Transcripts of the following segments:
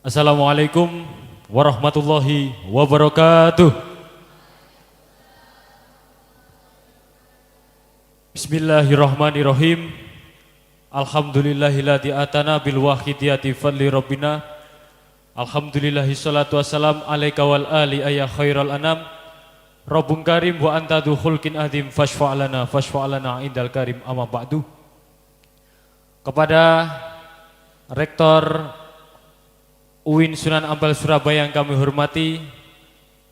Assalamualaikum warahmatullahi wabarakatuh. Bismillahirrahmanirrahim. Alhamdulillahilladzi atana bil wahidiyati fadli rabbina. Alhamdulillahi salatu wassalam alaika wal ali ayya khairal anam. Rabbun karim wa anta dzu khulqin azim fashfa'lana indal karim amma ba'du. Kepada Rektor UIN Sunan Ampel Surabaya yang kami hormati,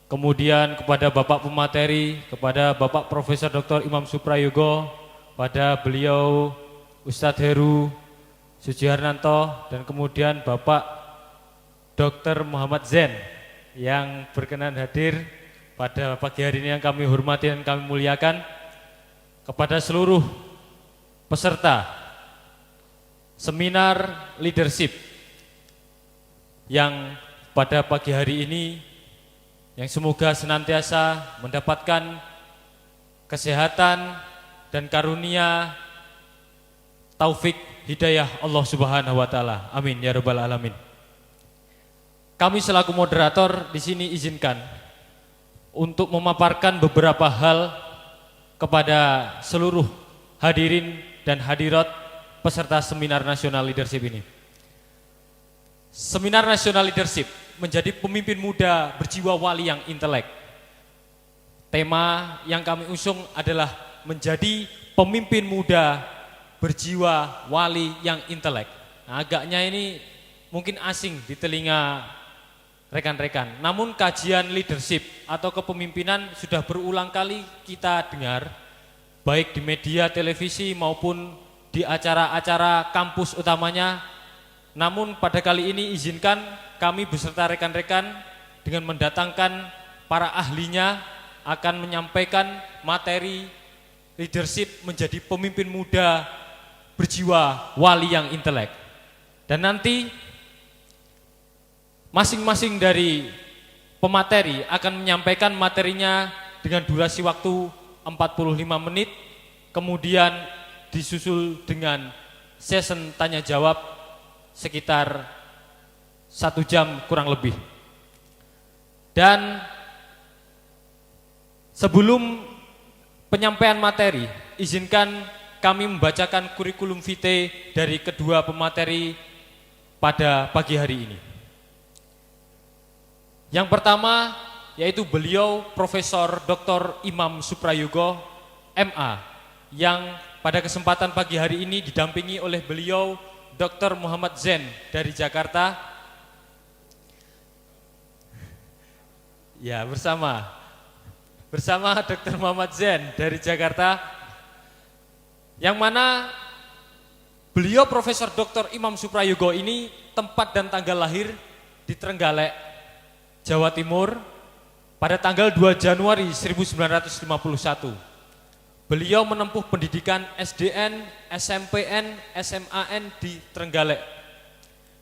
kemudian kepada Bapak Pemateri, kepada Bapak Profesor Dr. Imam Suprayogo, pada beliau Ustadz Heru Sujiharnanto, dan kemudian Bapak Dr. Muhammad Zen yang berkenan hadir pada pagi hari ini yang kami hormati dan kami muliakan, kepada seluruh peserta seminar leadership yang pada pagi hari ini yang semoga senantiasa mendapatkan kesehatan dan karunia taufik hidayah Allah Subhanahu wa taala. Amin ya rabbal alamin. Kami selaku moderator di sini izinkan untuk memaparkan beberapa hal kepada seluruh hadirin dan hadirat peserta seminar nasional leadership ini. Seminar Nasional Leadership menjadi pemimpin muda berjiwa wali yang intelek. Tema yang kami usung adalah menjadi pemimpin muda berjiwa wali yang intelek. Nah, agaknya ini mungkin asing di telinga rekan-rekan. Namun kajian leadership atau kepemimpinan sudah berulang kali kita dengar, baik di media televisi maupun di acara-acara kampus utamanya. Namun pada kali ini izinkan kami beserta rekan-rekan dengan mendatangkan para ahlinya akan menyampaikan materi leadership menjadi pemimpin muda berjiwa wali yang intelek. Dan nanti masing-masing dari pemateri akan menyampaikan materinya dengan durasi waktu 45 menit, kemudian disusul dengan session tanya jawab sekitar 1 jam kurang lebih. Dan sebelum penyampaian materi, izinkan kami membacakan kurikulum vitae dari kedua pemateri pada pagi hari ini. Yang pertama yaitu beliau Profesor Dr. Imam Suprayogo MA, yang pada kesempatan pagi hari ini didampingi oleh beliau Dr. Muhammad Zen dari Jakarta. Ya, bersama Dr. Muhammad Zen dari Jakarta, yang mana beliau Profesor Dr. Imam Suprayogo ini tempat dan tanggal lahir di Trenggalek, Jawa Timur pada tanggal 2 Januari 1951. Beliau menempuh pendidikan SDN, SMPN, SMAN di Trenggalek.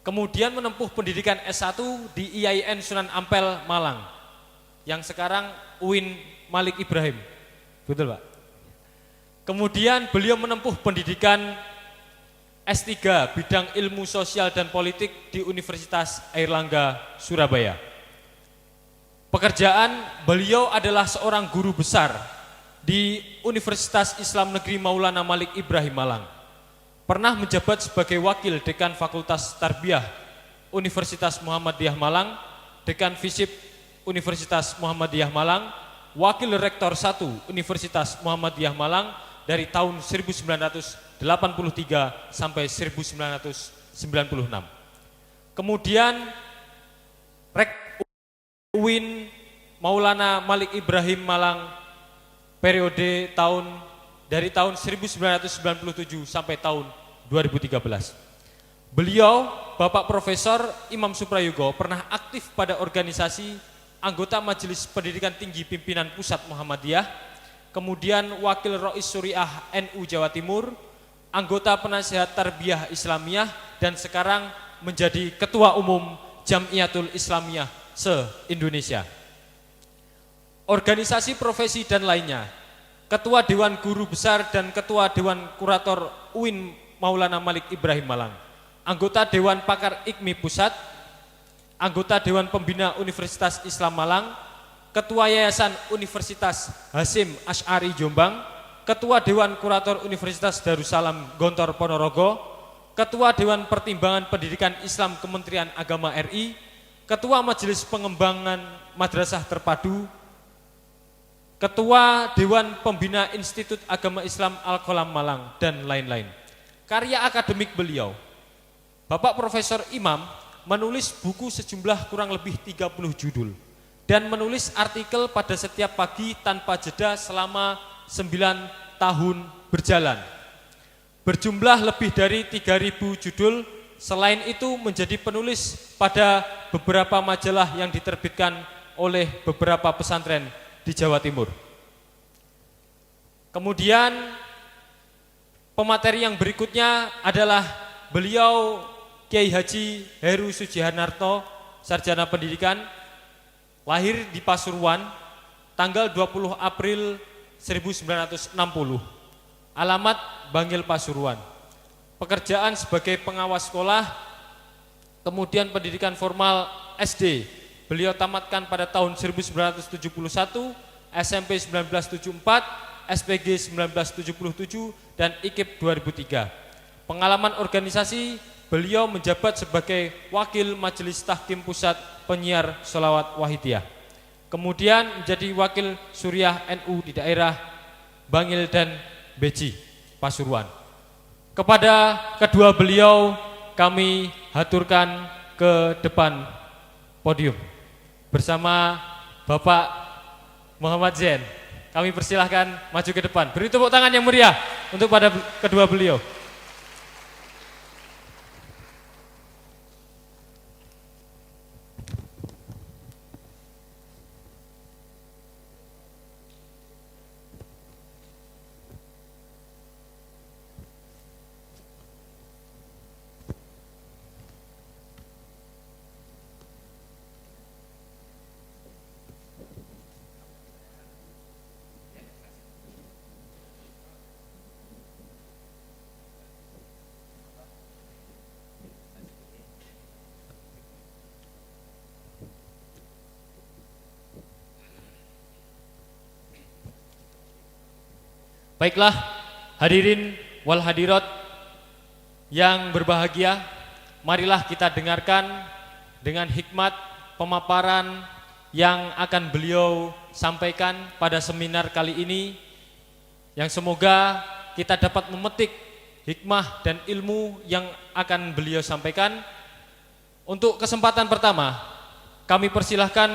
Kemudian menempuh pendidikan S1 di IAIN Sunan Ampel, Malang, yang sekarang UIN Malik Ibrahim. Betul, Pak? Kemudian beliau menempuh pendidikan S3 bidang ilmu sosial dan politik di Universitas Airlangga, Surabaya. Pekerjaan beliau adalah seorang guru besar di Universitas Islam Negeri Maulana Malik Ibrahim Malang. Pernah menjabat sebagai wakil dekan Fakultas Tarbiyah Universitas Muhammadiyah Malang, dekan FISIP Universitas Muhammadiyah Malang, wakil rektor 1 Universitas Muhammadiyah Malang dari tahun 1983 sampai 1996. Kemudian Rektor UIN Maulana Malik Ibrahim Malang periode dari tahun 1997 sampai tahun 2013. Beliau, Bapak Profesor Imam Suprayogo, pernah aktif pada organisasi anggota Majelis Pendidikan Tinggi Pimpinan Pusat Muhammadiyah, kemudian Wakil Rois Suriah NU Jawa Timur, anggota penasihat Tarbiyah Islamiyah, dan sekarang menjadi Ketua Umum Jamiatul Islamiyah se-Indonesia. Organisasi profesi dan lainnya, Ketua Dewan Guru Besar dan Ketua Dewan Kurator UIN Maulana Malik Ibrahim Malang, anggota Dewan Pakar IKMI Pusat, anggota Dewan Pembina Universitas Islam Malang, Ketua Yayasan Universitas Hasyim Asy'ari Jombang, Ketua Dewan Kurator Universitas Darussalam Gontor Ponorogo, Ketua Dewan Pertimbangan Pendidikan Islam Kementerian Agama RI, Ketua Majelis Pengembangan Madrasah Terpadu, Ketua Dewan Pembina Institut Agama Islam Al-Qalam Malang, dan lain-lain. Karya akademik beliau, Bapak Profesor Imam menulis buku sejumlah kurang lebih 30 judul dan menulis artikel pada setiap pagi tanpa jeda selama 9 tahun berjalan. Berjumlah lebih dari 3.000 judul, selain itu menjadi penulis pada beberapa majalah yang diterbitkan oleh beberapa pesantren di Jawa Timur. Kemudian pemateri yang berikutnya adalah beliau Kiai Haji Heru Sujiharnarto, sarjana pendidikan, lahir di Pasuruan tanggal 20 April 1960, alamat Bangil Pasuruan. Pekerjaan sebagai pengawas sekolah, kemudian pendidikan formal SD, beliau tamatkan pada tahun 1971, SMP 1974, SPG 1977, dan IKIP 2003. Pengalaman organisasi, beliau menjabat sebagai Wakil Majelis Tahkim Pusat Penyiar Sholawat Wahidiyah. Kemudian menjadi Wakil Suriah NU di daerah Bangil dan Beji, Pasuruan. Kepada kedua beliau kami haturkan ke depan podium bersama Bapak Muhammad Zain. Kami persilahkan maju ke depan. Beri tepuk tangan yang meriah untuk pada kedua beliau. Baiklah, hadirin wal hadirat yang berbahagia, marilah kita dengarkan dengan hikmat pemaparan yang akan beliau sampaikan pada seminar kali ini, yang semoga kita dapat memetik hikmah dan ilmu yang akan beliau sampaikan. Untuk kesempatan pertama, kami persilahkan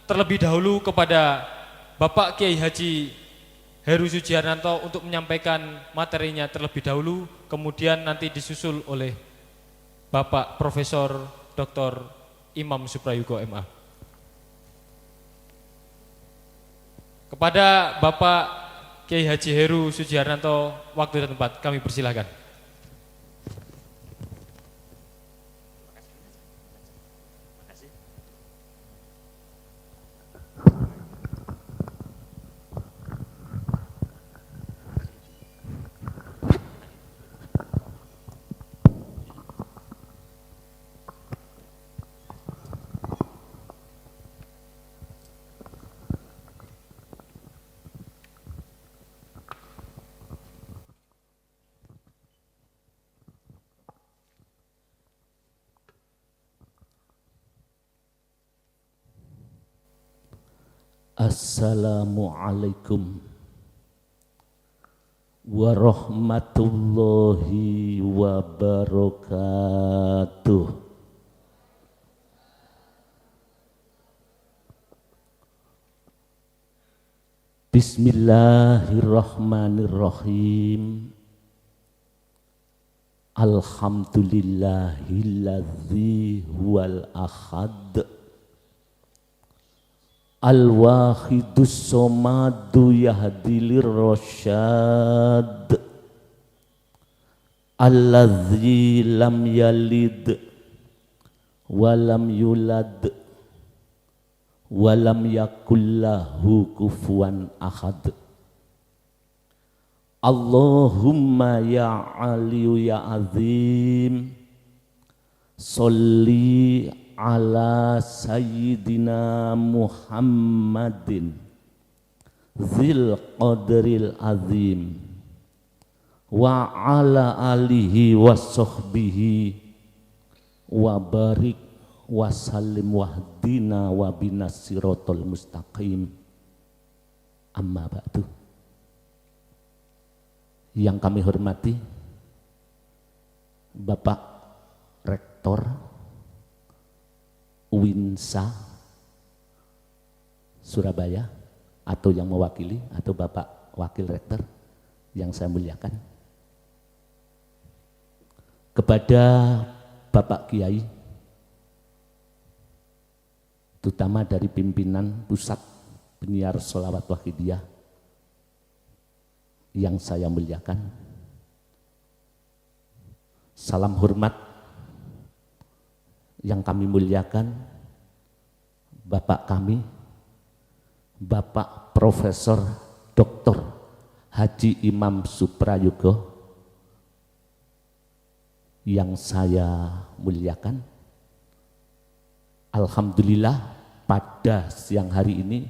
terlebih dahulu kepada Bapak Kiai Haji Heru Sujiharnarto untuk menyampaikan materinya terlebih dahulu, kemudian nanti disusul oleh Bapak Profesor Dr. Imam Suprayugo MA. Kepada Bapak Kiai Haji Heru Sujiharnarto, waktu dan tempat kami persilahkan. Assalamualaikum warahmatullahi wabarakatuh. Bismillahirrahmanirrahim. Alhamdulillahilladzi huwal ahad Al-wahidus somadu yahdilir rosyad alladzi lam yalid walam yulad walam yakullahu kufuwan ahad. Allahumma ya aliyu ya azim sholli ala sayyidina Muhammadin zil qadril azim wa ala alihi wa sahbihi wa barik wa sallim wahdina wa binas siratal mustaqim. Amma ba'du. Yang kami hormati Bapak Rektor Uinsa Surabaya atau yang mewakili atau Bapak Wakil Rektor yang saya muliakan, kepada Bapak Kiai, terutama dari pimpinan Pusat Penyiar Sholawat Wahidiyah yang saya muliakan, salam hormat yang kami muliakan Bapak kami, Bapak Profesor Dr. Haji Imam Suprayogo yang saya muliakan. Alhamdulillah pada siang hari ini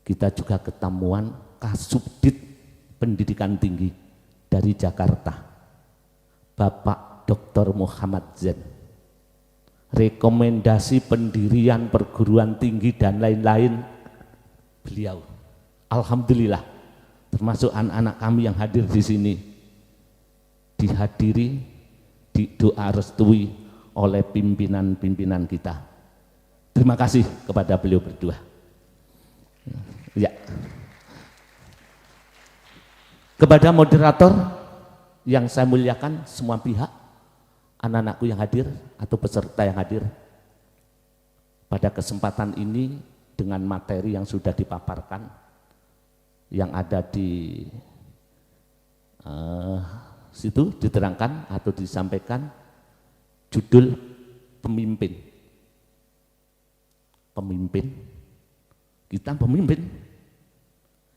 kita juga ketemuan Kasubdit Pendidikan Tinggi dari Jakarta, Bapak Dr. Muhammad Zain. Rekomendasi pendirian perguruan tinggi dan lain-lain beliau. Alhamdulillah, termasuk anak-anak kami yang hadir di sini dihadiri, didoa restui oleh pimpinan-pimpinan kita. Terima kasih kepada beliau berdua. Ya. Kepada moderator yang saya muliakan, semua pihak, anak-anakku yang hadir atau peserta yang hadir pada kesempatan ini dengan materi yang sudah dipaparkan, yang ada di situ diterangkan atau disampaikan, judul pemimpin. Pemimpin, kita pemimpin.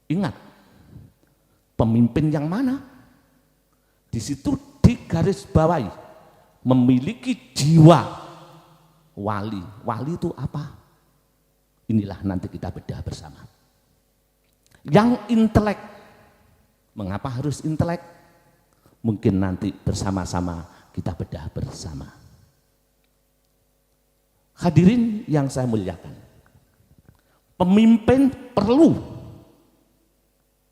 Ingat, pemimpin yang mana? Di situ digaris bawahi, memiliki jiwa wali. Wali itu apa? Inilah nanti kita bedah bersama. Yang intelek, mengapa harus intelek? Mungkin nanti bersama-sama kita bedah bersama. Hadirin yang saya muliakan, pemimpin perlu,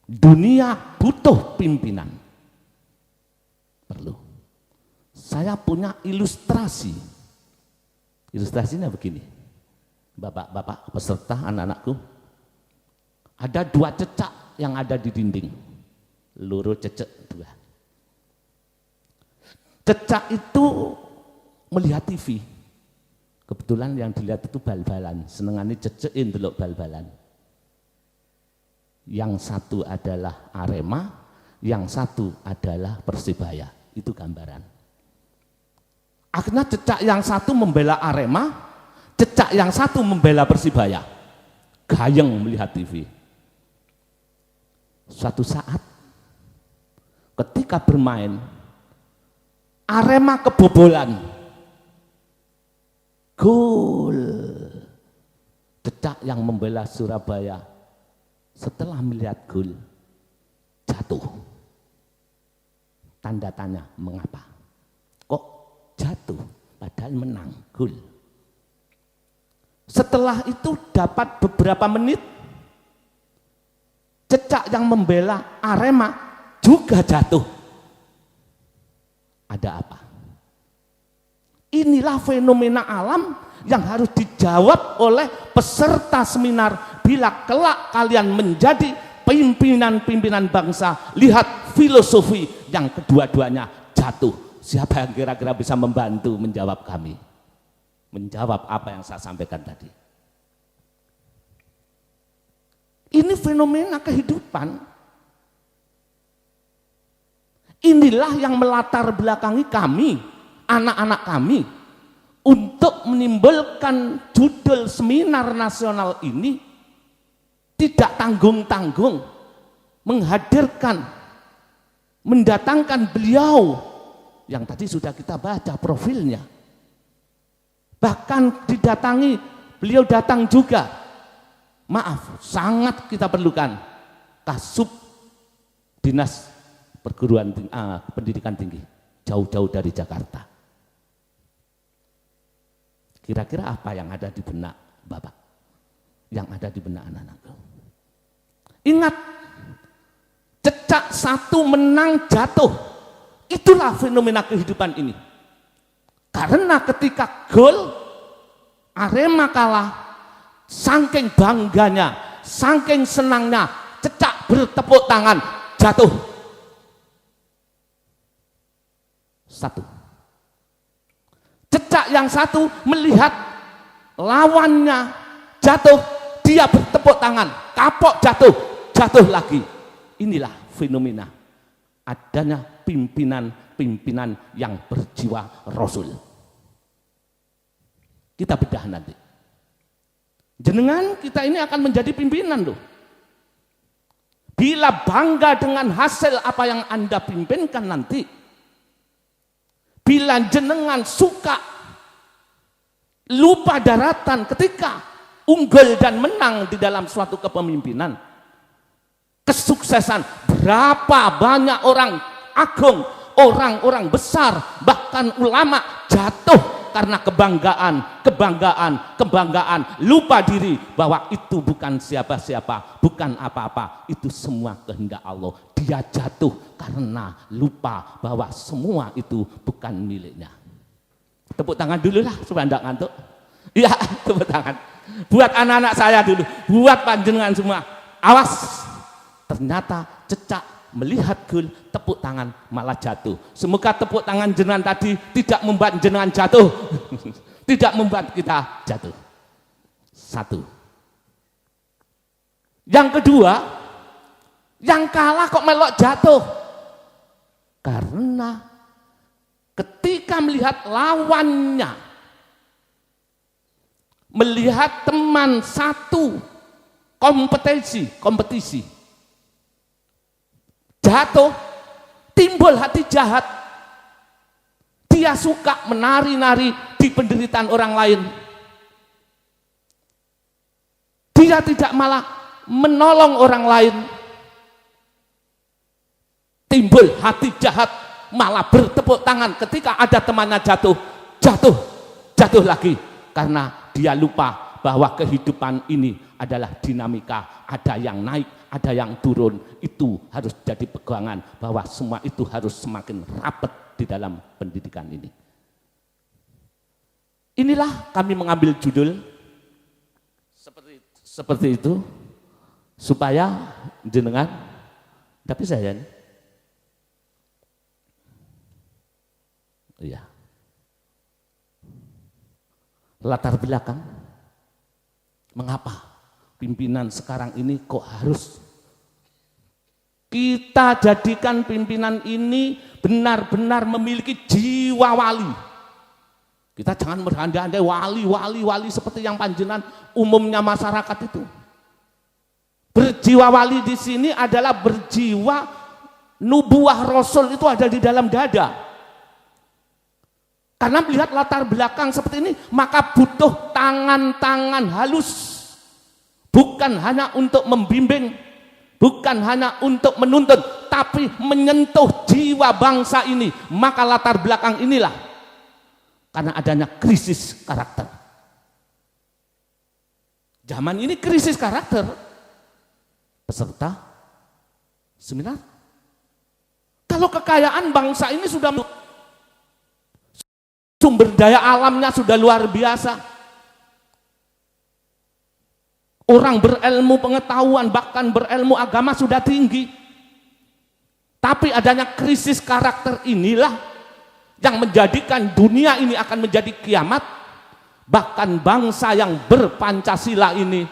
dunia butuh pimpinan, perlu. Saya punya ilustrasi. Ilustrasinya begini, bapak-bapak peserta, anak-anakku, ada dua cecak yang ada di dinding, loro cecek dua. Cecak itu melihat TV. Kebetulan yang dilihat itu bal-balan, senengane cecekin delok bal-balan. Yang satu adalah Arema, yang satu adalah Persibaya. Itu gambaran. Akhirnya cecak yang satu membela Arema, cecak yang satu membela Persibaya. Gayeng melihat TV. Suatu saat ketika bermain, Arema kebobolan. Gol. Cecak yang membela Surabaya setelah melihat gol jatuh. Tanda tanya, mengapa? Kok jatuh padahal menang gol? Setelah itu dapat beberapa menit, cecak yang membela Arema juga jatuh. Ada apa? Inilah fenomena alam yang harus dijawab oleh peserta seminar bila kelak kalian menjadi pimpinan-pimpinan bangsa. Lihat filosofi yang kedua-duanya jatuh. Siapa yang kira-kira bisa membantu menjawab kami? Menjawab apa yang saya sampaikan tadi. Ini fenomena kehidupan. Inilah yang melatar belakangi kami, anak-anak kami, untuk menimbulkan judul seminar nasional ini tidak tanggung-tanggung menghadirkan, mendatangkan beliau yang tadi sudah kita baca profilnya. Bahkan didatangi, beliau datang juga. Maaf, sangat kita perlukan Kasub Dinas Pendidikan Tinggi, jauh-jauh dari Jakarta. Kira-kira apa yang ada di benak Bapak? Yang ada di benak anak-anakku? Ingat, cecak satu menang jatuh. Itulah fenomena kehidupan ini. Karena ketika gol Arema kalah, saking bangganya, saking senangnya, cecak bertepuk tangan, jatuh. Satu. Cecak yang satu melihat lawannya jatuh, dia bertepuk tangan, kapok jatuh, jatuh lagi. Inilah fenomena adanya pimpinan-pimpinan yang berjiwa Rasul. Kita bedah nanti. Jenengan kita ini akan menjadi pimpinan loh. Bila bangga dengan hasil apa yang Anda pimpinkan nanti, bila jenengan suka lupa daratan ketika unggul dan menang di dalam suatu kepemimpinan, kesuksesan, berapa banyak orang agung, orang-orang besar, bahkan ulama jatuh karena kebanggaan, lupa diri bahwa itu bukan siapa-siapa, bukan apa-apa, itu semua kehendak Allah. Dia jatuh karena lupa bahwa semua itu bukan miliknya. Tepuk tangan dulu lah supaya tidak ngantuk. Iya, tepuk tangan. Buat anak-anak saya dulu, buat panjenengan semua. Awas, ternyata cecak melihat gol, tepuk tangan malah jatuh. Semoga tepuk tangan jenengan tadi tidak membuat jenengan jatuh. Tidak membuat kita jatuh. Satu. Yang kedua, yang kalah kok melok jatuh? Karena ketika melihat lawannya, melihat teman satu kompetisi, jatuh, timbul hati jahat. Dia suka menari-nari di penderitaan orang lain. Dia tidak malah menolong orang lain. Timbul hati jahat, malah bertepuk tangan ketika ada temannya jatuh lagi. Karena dia lupa bahwa kehidupan ini adalah dinamika, ada yang naik, ada yang turun. Itu harus jadi pegangan bahwa semua itu harus semakin rapat di dalam pendidikan ini. Inilah kami mengambil judul seperti itu supaya jenengan, tapi saya iya, latar belakang mengapa pimpinan sekarang ini kok harus kita jadikan pimpinan ini benar-benar memiliki jiwa wali. Kita jangan berandai-andai wali seperti yang panjenengan umumnya masyarakat itu. Berjiwa wali di sini adalah berjiwa nubuah Rasul, itu ada di dalam dada. Karena melihat latar belakang seperti ini, maka butuh tangan-tangan halus. Bukan hanya untuk membimbing, bukan hanya untuk menuntun, tapi menyentuh jiwa bangsa ini. Maka latar belakang inilah, karena adanya krisis karakter. Zaman ini krisis karakter. Peserta seminar, kalau kekayaan bangsa ini sudah, sumber daya alamnya sudah luar biasa, orang berilmu pengetahuan, bahkan berilmu agama sudah tinggi, tapi adanya krisis karakter inilah yang menjadikan dunia ini akan menjadi kiamat. Bahkan bangsa yang berpancasila ini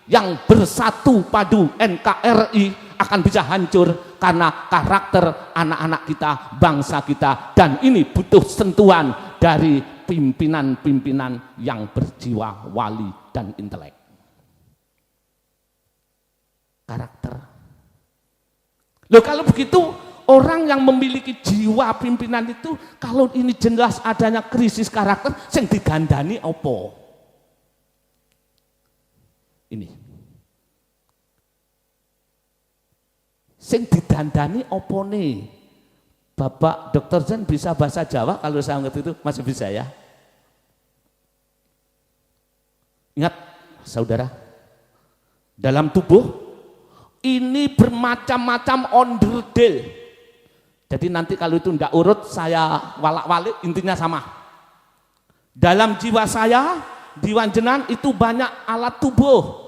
yang bersatu padu NKRI akan bisa hancur karena karakter anak-anak kita, bangsa kita, dan ini butuh sentuhan dari pimpinan-pimpinan yang berjiwa wali dan intelek. Karakter. Loh, kalau begitu orang yang memiliki jiwa pimpinan itu, kalau ini jelas adanya krisis karakter, sing digandani opo? Ini sing didandani opo nih? Bapak Dr. Zen bisa bahasa Jawa, kalau saya ngerti itu masih bisa ya. Ingat saudara, dalam tubuh ini bermacam-macam onderdil. Jadi nanti kalau itu tidak urut saya walak-walik, intinya sama. Dalam jiwa saya, di Wanjenan itu banyak alat tubuh.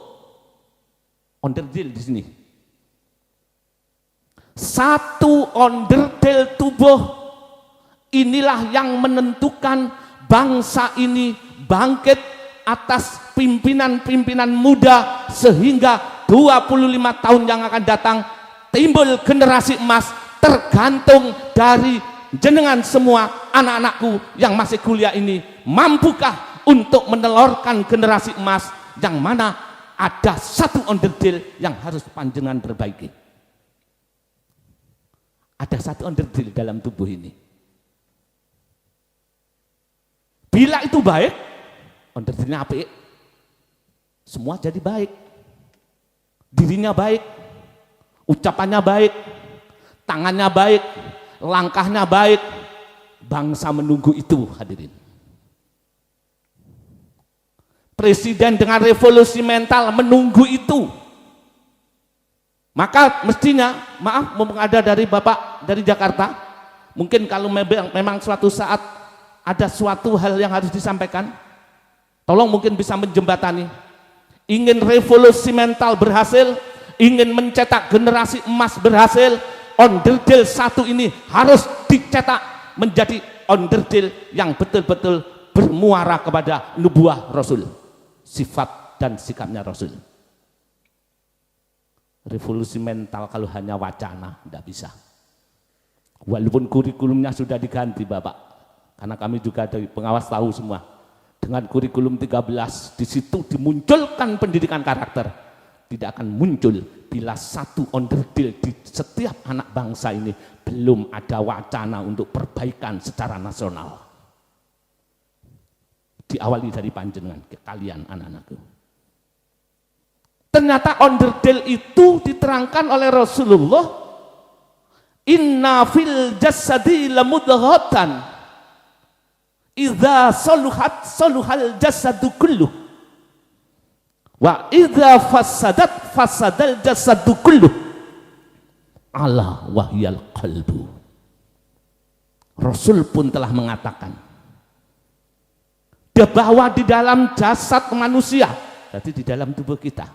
Onderdil di sini. Satu onderdil tubuh inilah yang menentukan bangsa ini bangkit atas pimpinan-pimpinan muda sehingga 25 tahun yang akan datang timbul generasi emas, tergantung dari jenengan semua anak-anakku yang masih kuliah ini, mampukah untuk menelurkan generasi emas yang mana ada satu onderdil yang harus panjenengan perbaiki. Ada satu onderdil dalam tubuh ini. Bila itu baik, onderdilnya apik, semua jadi baik. Dirinya baik, ucapannya baik, tangannya baik, langkahnya baik. Bangsa menunggu itu, hadirin. Presiden dengan revolusi mental menunggu itu. Maka mestinya, maaf, mumpung ada dari Bapak dari Jakarta, mungkin kalau memang suatu saat ada suatu hal yang harus disampaikan, tolong mungkin bisa menjembatani. Ingin revolusi mental berhasil, ingin mencetak generasi emas berhasil, onderdil satu ini harus dicetak menjadi onderdil yang betul-betul bermuara kepada nubuah Rasul, sifat dan sikapnya Rasul. Revolusi mental kalau hanya wacana tidak bisa. Walaupun kurikulumnya sudah diganti Bapak, karena kami juga dari pengawas tahu semua. Dengan kurikulum 13 di situ dimunculkan pendidikan karakter. Tidak akan muncul bila satu onderdil di setiap anak bangsa ini belum ada wacana untuk perbaikan secara nasional. Diawali dari panjenengan ke kalian anak-anakku. Ternyata onderdil itu diterangkan oleh Rasulullah, inna fil jasadi lamudghatan idza saluhat saluhal jasadu kulluh wa idza fasadat fasadal jasadu kulluh ala wahyal qalbu. Rasul pun telah mengatakan bahwa di dalam jasad manusia, berarti di dalam tubuh kita,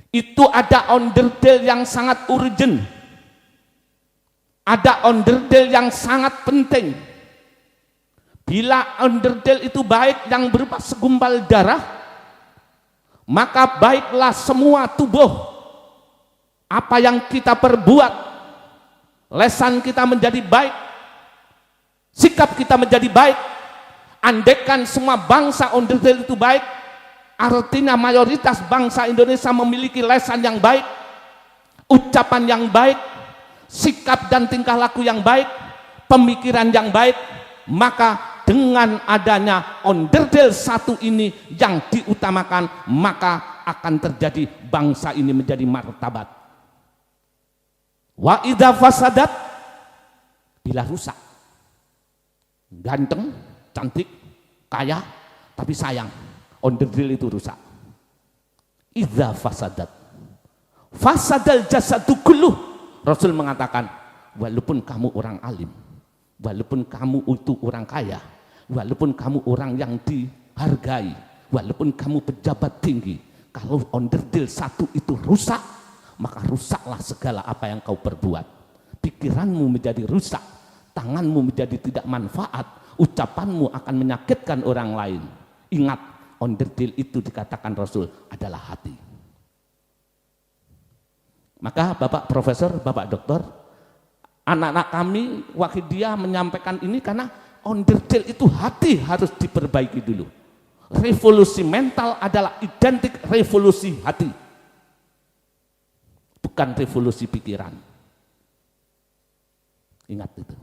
itu ada onderdil yang sangat urgent, ada onderdil yang sangat penting. Bila onderdil itu baik yang berupa segumpal darah, maka baiklah semua tubuh. Apa yang kita perbuat, lesan kita menjadi baik, sikap kita menjadi baik. Andaikan semua bangsa onderdil itu baik, artinya mayoritas bangsa Indonesia memiliki lesan yang baik, ucapan yang baik, sikap dan tingkah laku yang baik, pemikiran yang baik, maka dengan adanya onderdil satu ini yang diutamakan, maka akan terjadi bangsa ini menjadi martabat. Wa idza fasadat, bila rusak, ganteng, cantik, kaya, tapi sayang, onderdil itu rusak. Idza fasadat fasadal jasadu kulluh. Rasul mengatakan, walaupun kamu orang alim, walaupun kamu itu orang kaya, walaupun kamu orang yang dihargai, walaupun kamu pejabat tinggi, kalau onderdil satu itu rusak, maka rusaklah segala apa yang kau perbuat. Pikiranmu menjadi rusak, tanganmu menjadi tidak manfaat, ucapanmu akan menyakitkan orang lain. Ingat, onderdil itu dikatakan Rasul adalah hati. Maka Bapak Profesor, Bapak Doktor, anak-anak kami Wahidiyah menyampaikan ini karena onderdil itu hati harus diperbaiki dulu. Revolusi mental adalah identik revolusi hati, bukan revolusi pikiran. Ingat itu.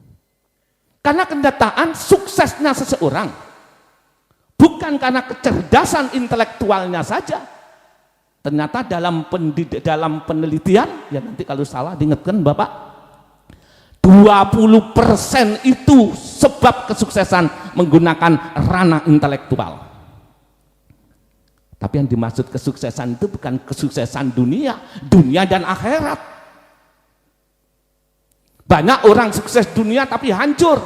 Karena kenyataan suksesnya seseorang bukan karena kecerdasan intelektualnya saja. Ternyata dalam penelitian, ya nanti kalau salah diingatkan Bapak, 20% itu sebab kesuksesan menggunakan ranah intelektual. Tapi yang dimaksud kesuksesan itu bukan kesuksesan dunia dan akhirat. Banyak orang sukses dunia tapi hancur.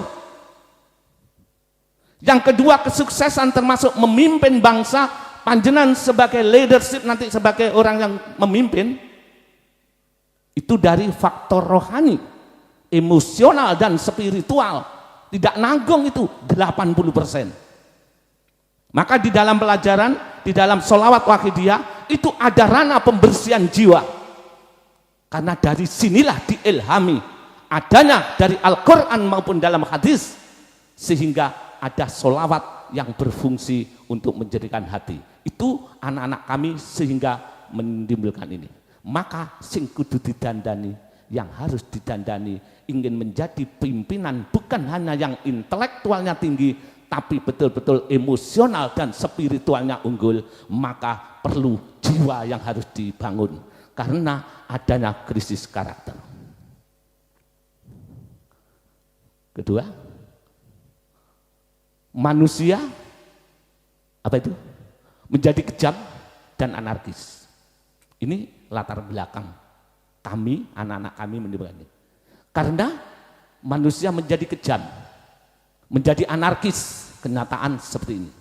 Yang kedua, kesuksesan termasuk memimpin bangsa, panjenengan sebagai leadership, nanti sebagai orang yang memimpin, itu dari faktor rohani, emosional dan spiritual. Tidak nanggung itu 80%. Maka di dalam pelajaran, di dalam sholawat Wahidiyah itu ada ranah pembersihan jiwa. Karena dari sinilah diilhami adanya dari Al-Quran maupun dalam hadis, sehingga ada sholawat yang berfungsi untuk menjadikan hati. Itu anak-anak kami sehingga menimbulkan ini. Maka sing kudu didandani, yang harus didandani, ingin menjadi pimpinan bukan hanya yang intelektualnya tinggi, tapi betul-betul emosional dan spiritualnya unggul, maka perlu jiwa yang harus dibangun karena adanya krisis karakter. Kedua, manusia apa itu? Menjadi kejam dan anarkis. Ini latar belakang kami, anak-anak kami menimbulkan ini. Karena manusia menjadi kejam, menjadi anarkis, kenyataan seperti ini.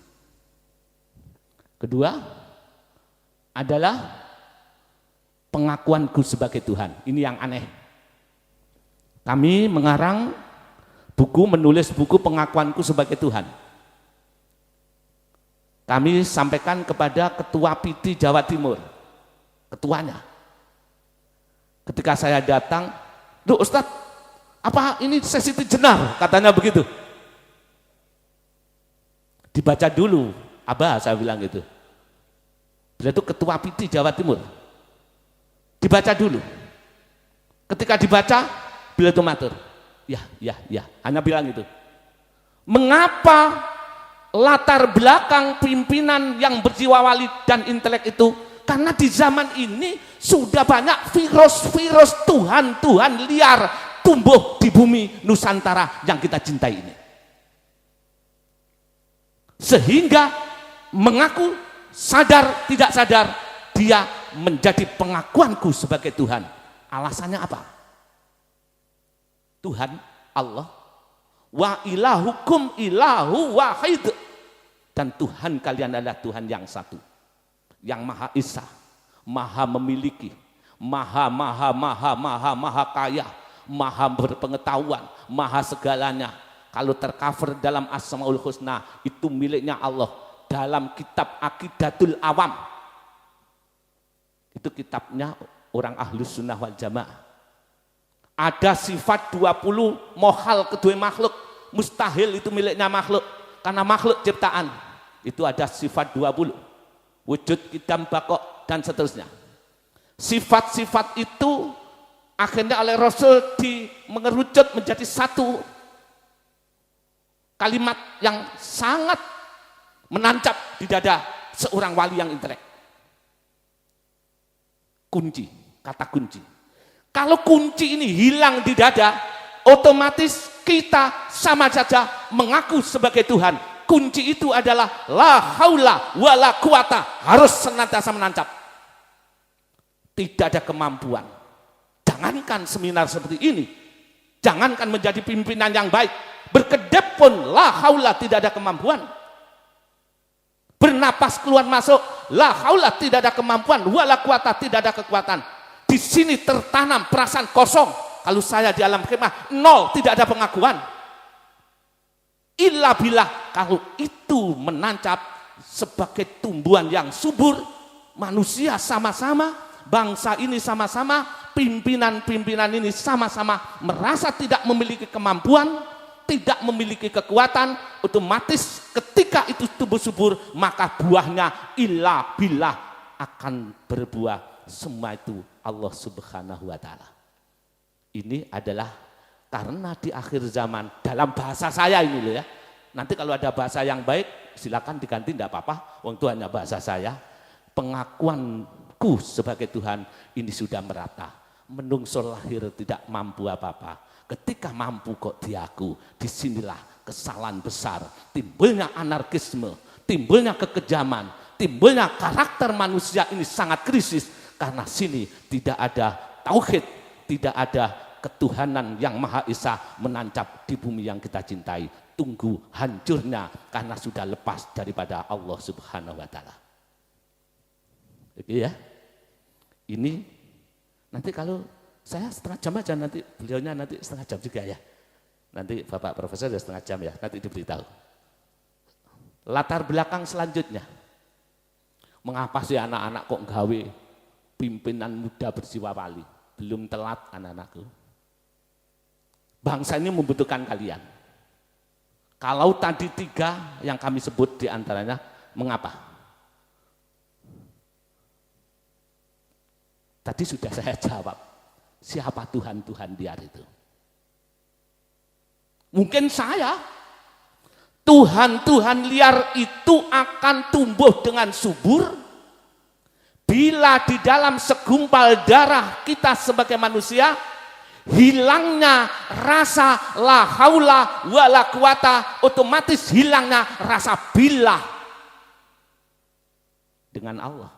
Kedua adalah pengakuanku sebagai Tuhan. Ini yang aneh. Kami mengarang buku, menulis buku pengakuanku sebagai Tuhan. Kami sampaikan kepada Ketua PITI Jawa Timur, ketuanya. Ketika saya datang, "Duh Ustadz, apa ini sesi jenar?" Katanya begitu. Dibaca dulu, Abah, saya bilang gitu. Beliau itu Ketua PITI Jawa Timur. Dibaca dulu. Ketika dibaca, beliau itu matur, ya, hanya bilang itu. Mengapa latar belakang pimpinan yang berjiwa wali dan intelek itu? Karena di zaman ini sudah banyak virus-virus Tuhan liar tumbuh di bumi Nusantara yang kita cintai ini. Sehingga mengaku sadar tidak sadar dia menjadi pengakuanku sebagai Tuhan. Alasannya apa? Tuhan Allah wa ilahukum ilahu wahid, dan Tuhan kalian adalah Tuhan yang satu, yang maha esa, maha memiliki, maha kaya, maha berpengetahuan, maha segalanya. Kalau tercover dalam Asmaul Husna itu miliknya Allah. Dalam kitab Aqidatul Awam, itu kitabnya orang Ahlus Sunnah wal Jamaah, ada sifat 20 mohal kedua makhluk, mustahil itu miliknya makhluk karena makhluk ciptaan. Itu ada sifat 20, wujud, kidam, bakok dan seterusnya. Sifat-sifat itu akhirnya oleh Rasul mengerucut menjadi satu kalimat yang sangat menancap di dada seorang wali yang intelek. Kunci, kata kunci. Kalau kunci ini hilang di dada, otomatis kita sama saja mengaku sebagai Tuhan. Kunci itu adalah la haula wala quwata, harus senantiasa menancap. Tidak ada kemampuan. Jangankan seminar seperti ini, jangankan menjadi pimpinan yang baik, berkedip pun la haula tidak ada kemampuan. Bernapas keluar masuk la haula tidak ada kemampuan, wala quwata tidak ada kekuatan. Di sini tertanam perasaan kosong. Kalau saya di alam kemah nol, tidak ada pengakuan. Illa billah, kalau itu menancap sebagai tumbuhan yang subur, manusia sama-sama, bangsa ini sama-sama, pimpinan-pimpinan ini sama-sama merasa tidak memiliki kemampuan, tidak memiliki kekuatan, otomatis ketika itu tumbuh subur, maka buahnya illa billah akan berbuah. Semua itu Allah Subhanahu wa Ta'ala. Ini adalah karena di akhir zaman, dalam bahasa saya ini loh ya. Nanti kalau ada bahasa yang baik silakan diganti, tidak apa-apa. Wong itu hanya bahasa saya. Pengakuanku sebagai Tuhan ini sudah merata. Menungso lahir tidak mampu apa-apa. Ketika mampu kok diaku, disinilah kesalahan besar. Timbulnya anarkisme, timbulnya kekejaman, timbulnya karakter manusia ini sangat krisis. Karena sini tidak ada tauhid, tidak ada ketuhanan yang Maha Esa menancap di bumi yang kita cintai. Tunggu hancurnya karena sudah lepas daripada Allah Subhanahu wa Ta'ala. Oke ya. Ini nanti kalau saya setengah jam aja, nanti beliaunya nanti setengah jam juga ya. Nanti Bapak Profesor ya setengah jam ya, nanti diberitahu. Latar belakang selanjutnya. Mengapa sih anak-anak kok gawe pimpinan muda berjiwa wali? Belum telat anak-anakku. Bangsa ini membutuhkan kalian. Kalau tadi 3 yang kami sebut diantaranya, mengapa? Tadi sudah saya jawab, siapa Tuhan-Tuhan liar itu? Mungkin saya, Tuhan-Tuhan liar itu akan tumbuh dengan subur bila di dalam segumpal darah kita sebagai manusia, hilangnya rasa la haula wala quwata, otomatis hilangnya rasa billah dengan Allah.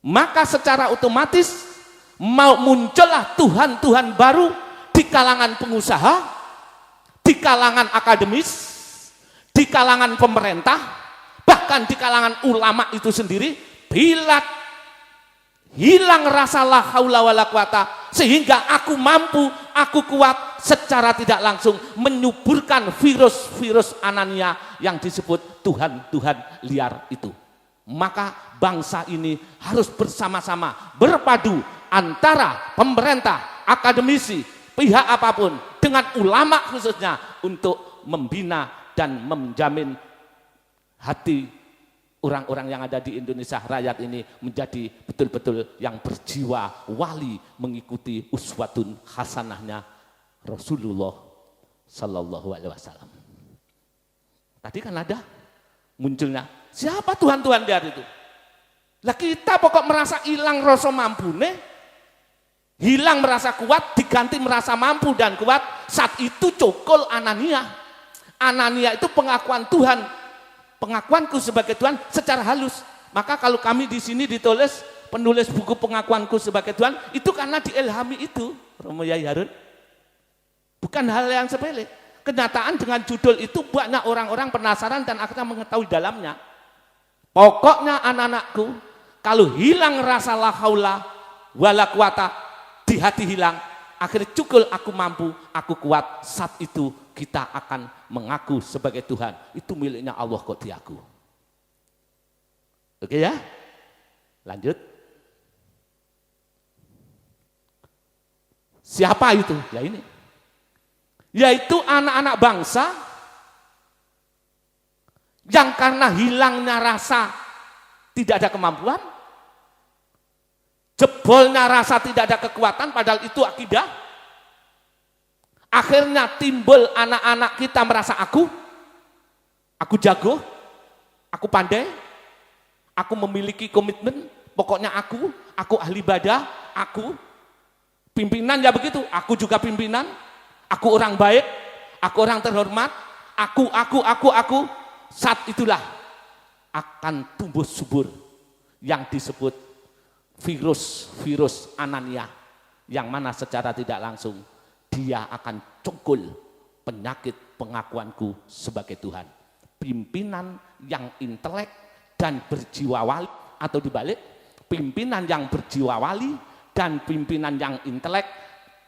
Maka secara otomatis mau muncullah Tuhan-Tuhan baru di kalangan pengusaha, di kalangan akademis, di kalangan pemerintah, bahkan di kalangan ulama itu sendiri. Bila hilang rasa la haula wala quwata, sehingga aku mampu, aku kuat, secara tidak langsung menyuburkan virus-virus Anania yang disebut Tuhan-Tuhan liar itu. Maka bangsa ini harus bersama-sama berpadu antara pemerintah, akademisi, pihak apapun dengan ulama khususnya untuk membina dan menjamin hati orang-orang yang ada di Indonesia rakyat ini menjadi betul-betul yang berjiwa wali, mengikuti uswatun hasanahnya Rasulullah Sallallahu Alaihi Wasallam. Tadi kan ada munculnya siapa Tuhan-Tuhan liar itu. Lah kita pokok merasa hilang rasa mampune, hilang merasa kuat, diganti merasa mampu dan kuat. Saat itu cokol Anania. Anania itu pengakuan Tuhan, pengakuanku sebagai Tuhan secara halus. Maka kalau kami di sini ditulis penulis buku pengakuanku sebagai Tuhan, itu karena diilhami itu, Romo Yai Harun. Bukan hal yang sepele. Kenyataan dengan judul itu banyak orang-orang penasaran dan akhirnya mengetahui dalamnya. Pokoknya anak-anakku, kalau hilang rasa la haula wala quwata di hati hilang, akhirnya cukul aku mampu, aku kuat. Saat itu kita akan mengaku sebagai Tuhan. Itu miliknya Allah kok diaku. Oke ya? Lanjut. Siapa itu? Ya ini. Yaitu anak-anak bangsa yang karena hilangnya rasa tidak ada kemampuan, jebolnya rasa tidak ada kekuatan, padahal itu akidah. Akhirnya timbul anak-anak kita merasa aku jago, aku pandai, aku memiliki komitmen, pokoknya aku ahli ibadah, aku pimpinan ya begitu, aku juga pimpinan, aku orang baik, aku orang terhormat, aku. Saat itulah akan tumbuh subur yang disebut virus Anania, yang mana secara tidak langsung dia akan congkul penyakit pengakuanku sebagai Tuhan. Pimpinan yang intelek dan berjiwa wali, atau dibalik, pimpinan yang berjiwa wali dan pimpinan yang intelek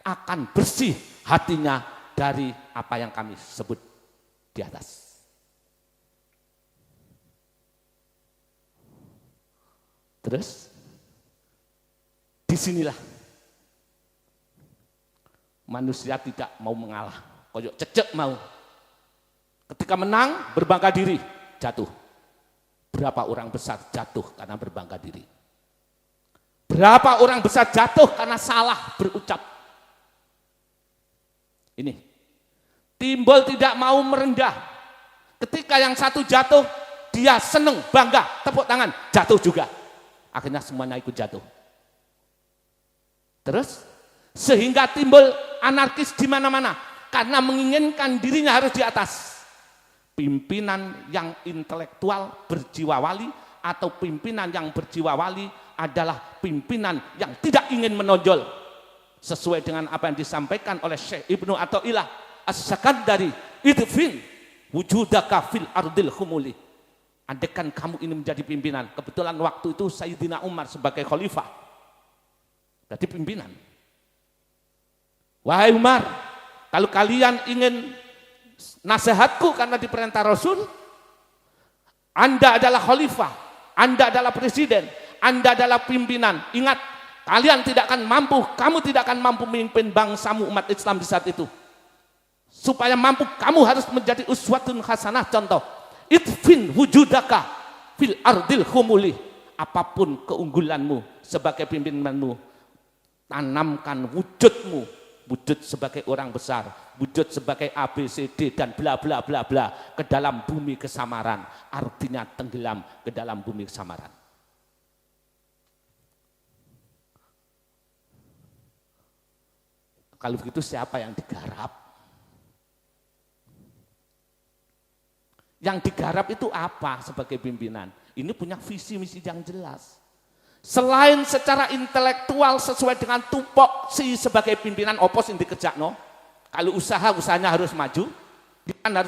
akan bersih hatinya dari apa yang kami sebut di atas. Terus disinilah manusia tidak mau mengalah, koyok cecek mau. Ketika menang berbangga diri, jatuh. Berapa orang besar jatuh karena berbangga diri? Berapa orang besar jatuh karena salah berucap? Ini timbul tidak mau merendah. Ketika yang satu jatuh, dia seneng, bangga, tepuk tangan, jatuh juga. Akhirnya semuanya ikut jatuh. Terus sehingga timbul anarkis di mana-mana karena menginginkan dirinya harus di atas. Pimpinan yang intelektual berjiwa wali atau pimpinan yang berjiwa wali adalah pimpinan yang tidak ingin menonjol, sesuai dengan apa yang disampaikan oleh Syekh Ibnu Athaillah As-Sakandari, idfin wujudaka fil ardil khumuli. Andaikan kamu ini menjadi pimpinan, kebetulan waktu itu Sayyidina Umar sebagai khalifah jadi pimpinan. Wahai Umar, kalau kalian ingin nasihatku karena diperintah Rasul, Anda adalah khalifah, Anda adalah presiden, Anda adalah pimpinan. Ingat, kalian tidak akan mampu, kamu tidak akan mampu memimpin bangsamu umat Islam di saat itu. Supaya mampu, kamu harus menjadi uswatun hasanah, contoh. Idfin wujudaka fil ardil khumuli. Apapun keunggulanmu sebagai pimpinanmu, tanamkan wujudmu, wujud sebagai orang besar, wujud sebagai ABCD dan bla bla bla bla ke dalam bumi kesamaran, artinya tenggelam ke dalam bumi kesamaran. Kalau begitu siapa yang digarap? Yang digarap itu apa sebagai pimpinan? Ini punya visi misi yang jelas. Selain secara intelektual sesuai dengan tupoksi sebagai pimpinan, opos yang dikerjakno. Kalau usahanya harus maju,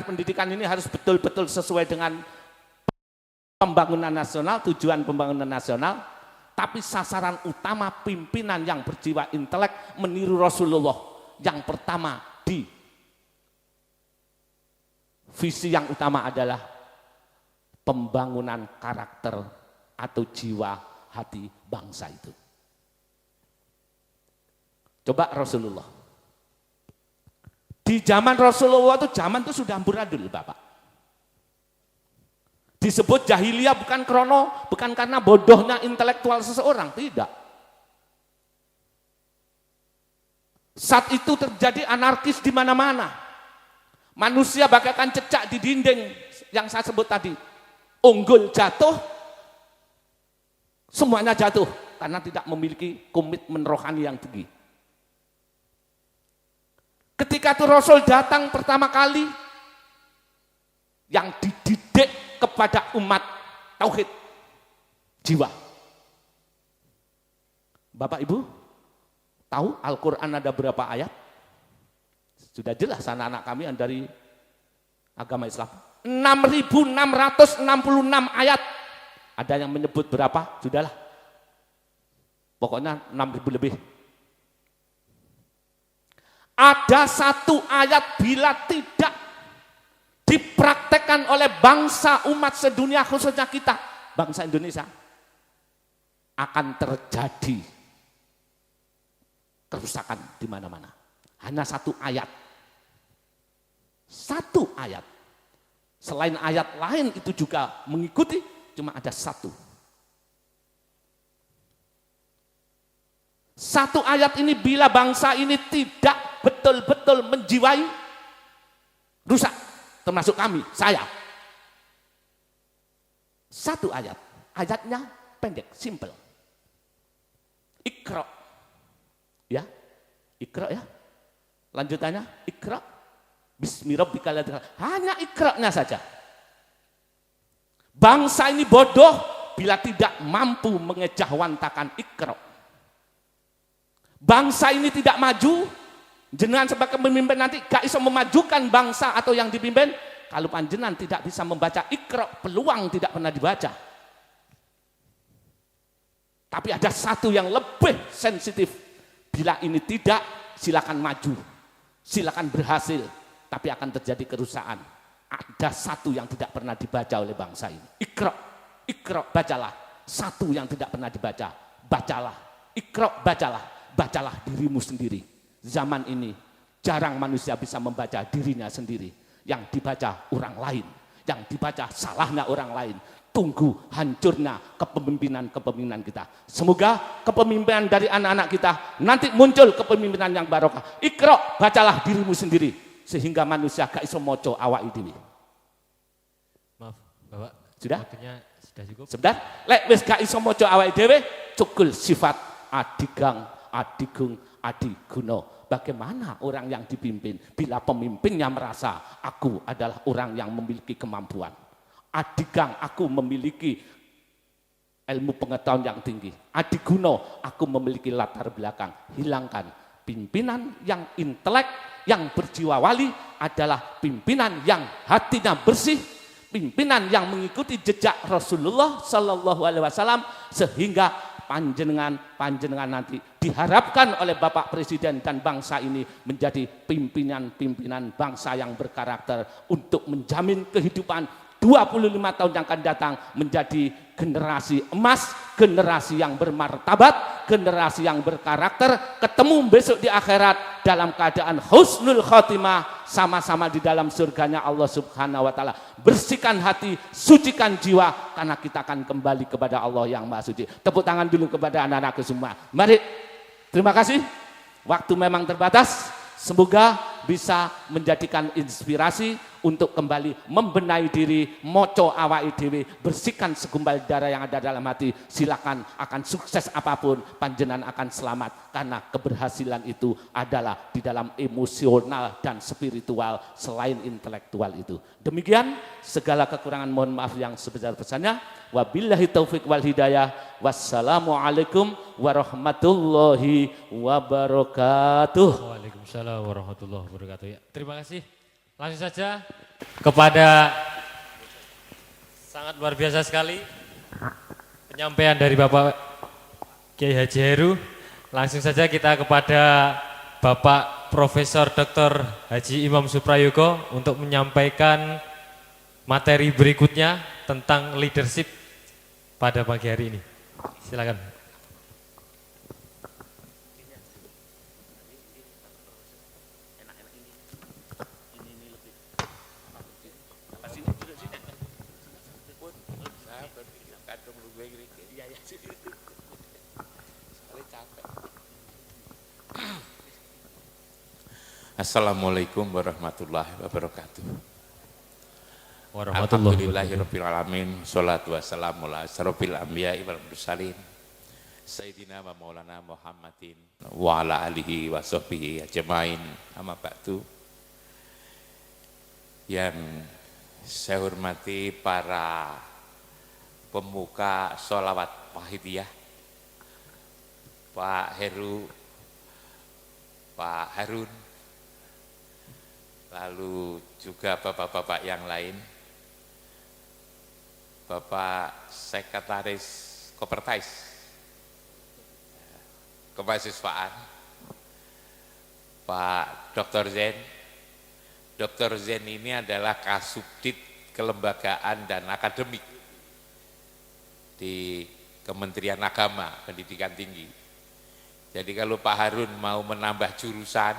pendidikan ini harus betul-betul sesuai dengan pembangunan nasional, tujuan pembangunan nasional. Tapi sasaran utama pimpinan yang berjiwa intelek meniru Rasulullah. Yang pertama di visi yang utama adalah pembangunan karakter atau jiwa hati bangsa itu. Coba Rasulullah. Di zaman Rasulullah itu zaman itu sudah amburadul, Bapak. Disebut jahiliyah bukan karena bodohnya intelektual seseorang, tidak. Saat itu terjadi anarkis di mana-mana. Manusia bagaikan cecak di dinding yang saya sebut tadi. Unggul jatuh, semuanya jatuh karena tidak memiliki komitmen rohani yang tinggi. Ketika itu Rasul datang pertama kali, yang dididik kepada umat tauhid jiwa. Bapak Ibu tahu Al-Quran ada berapa ayat? Sudah jelas anak-anak kami yang dari agama Islam. 6.666 ayat. Ada yang menyebut berapa? Sudahlah. Pokoknya 6.000 lebih. Ada satu ayat bila tidak dipraktekkan oleh bangsa umat sedunia, khususnya kita, bangsa Indonesia, akan terjadi kerusakan di mana-mana. Hanya satu ayat. Satu ayat. Selain ayat lain itu juga mengikuti, cuma ada satu. Satu ayat ini bila bangsa ini tidak betul-betul menjiwai, rusak. Termasuk kami, saya. Satu ayat. Ayatnya pendek, simple. Iqra. Ya, Iqra ya. Lanjutannya, Iqra. Bismillahirrahmanirrahim. Hanya Iqra-nya saja. Bangsa ini bodoh bila tidak mampu mengejawantahkan Iqra. Bangsa ini tidak maju, jenengan sebagai pemimpin nanti gak bisa memajukan bangsa atau yang dipimpin kalau panjenengan tidak bisa membaca Iqra, peluang tidak pernah dibaca. Tapi ada satu yang lebih sensitif. Bila ini tidak, silakan maju, silakan berhasil, tapi akan terjadi kerusakan. Ada satu yang tidak pernah dibaca oleh bangsa ini. Iqra, Iqra, bacalah. Satu yang tidak pernah dibaca, bacalah. Iqra, bacalah dirimu sendiri. Zaman ini jarang manusia bisa membaca dirinya sendiri. Yang dibaca orang lain, yang dibaca salahnya orang lain. Tunggu hancurnya kepemimpinan kita. Semoga kepemimpinan dari anak-anak kita nanti muncul kepemimpinan yang barokah. Iqra, bacalah dirimu sendiri sehingga manusia gak iso moco awak dhewe. Maaf, Bapak. Sudah? Waktunya sudah cukup. Sebentar, lek wis gak iso moco awak dhewe, cukul sifat adigang, adigung, adiguna. Bagaimana orang yang dipimpin bila pemimpinnya merasa aku adalah orang yang memiliki kemampuan. Adigang, aku memiliki ilmu pengetahuan yang tinggi. Adiguna, aku memiliki latar belakang. Hilangkan. Pimpinan yang intelek, yang berjiwa wali adalah pimpinan yang hatinya bersih, pimpinan yang mengikuti jejak Rasulullah Sallallahu Alaihi Wasallam, sehingga panjenengan nanti diharapkan oleh Bapak Presiden dan bangsa ini menjadi pimpinan bangsa yang berkarakter untuk menjamin kehidupan 25 tahun yang akan datang menjadi generasi emas, generasi yang bermartabat, generasi yang berkarakter, ketemu besok di akhirat dalam keadaan husnul khotimah, sama-sama di dalam surganya Allah Subhanahu wa taala. Bersihkan hati, sucikan jiwa, karena kita akan kembali kepada Allah yang Maha Suci. Tepuk tangan dulu kepada anak-anakku semua. Mari. Terima kasih. Waktu memang terbatas. Semoga bisa menjadikan inspirasi untuk kembali membenahi diri, moco awake dhewe, bersihkan segumpal darah yang ada dalam hati. Silakan, akan sukses apapun panjenengan akan selamat, karena keberhasilan itu adalah di dalam emosional dan spiritual selain intelektual itu. Demikian, segala kekurangan mohon maaf yang sebesar-besarnya. Wabillahi taufiq wal hidayah. Wassalamualaikum warahmatullahi wabarakatuh. Waalaikumsalam warahmatullahi wabarakatuh. Ya, terima kasih. Langsung saja kepada sangat luar biasa sekali penyampaian dari Bapak Kiai Haji Heru. Langsung saja kita kepada Bapak Profesor Dr. Haji Imam Suprayogo untuk menyampaikan materi berikutnya tentang leadership pada pagi hari ini. Silakan. Assalamualaikum warahmatullahi wabarakatuh. Alhamdulillahirabbil alamin. Sholatu wassalamu ala asyrofil anbiya'i wal mursalin. Sayyidina wa maulana Muhammadin wa ala alihi wa sahbihi ajmain. Amma ba'du. Yang saya hormati para pemuka sholawat Wahidiyah, Pak Heru, Pak Harun, lalu juga bapak-bapak yang lain, Bapak Sekretaris Kopertais Kemahasiswaan, Pak Dr. Zen. Dr. Zen ini adalah Kasubdit Kelembagaan dan Akademik di Kementerian Agama Pendidikan Tinggi. Jadi kalau Pak Harun mau menambah jurusan,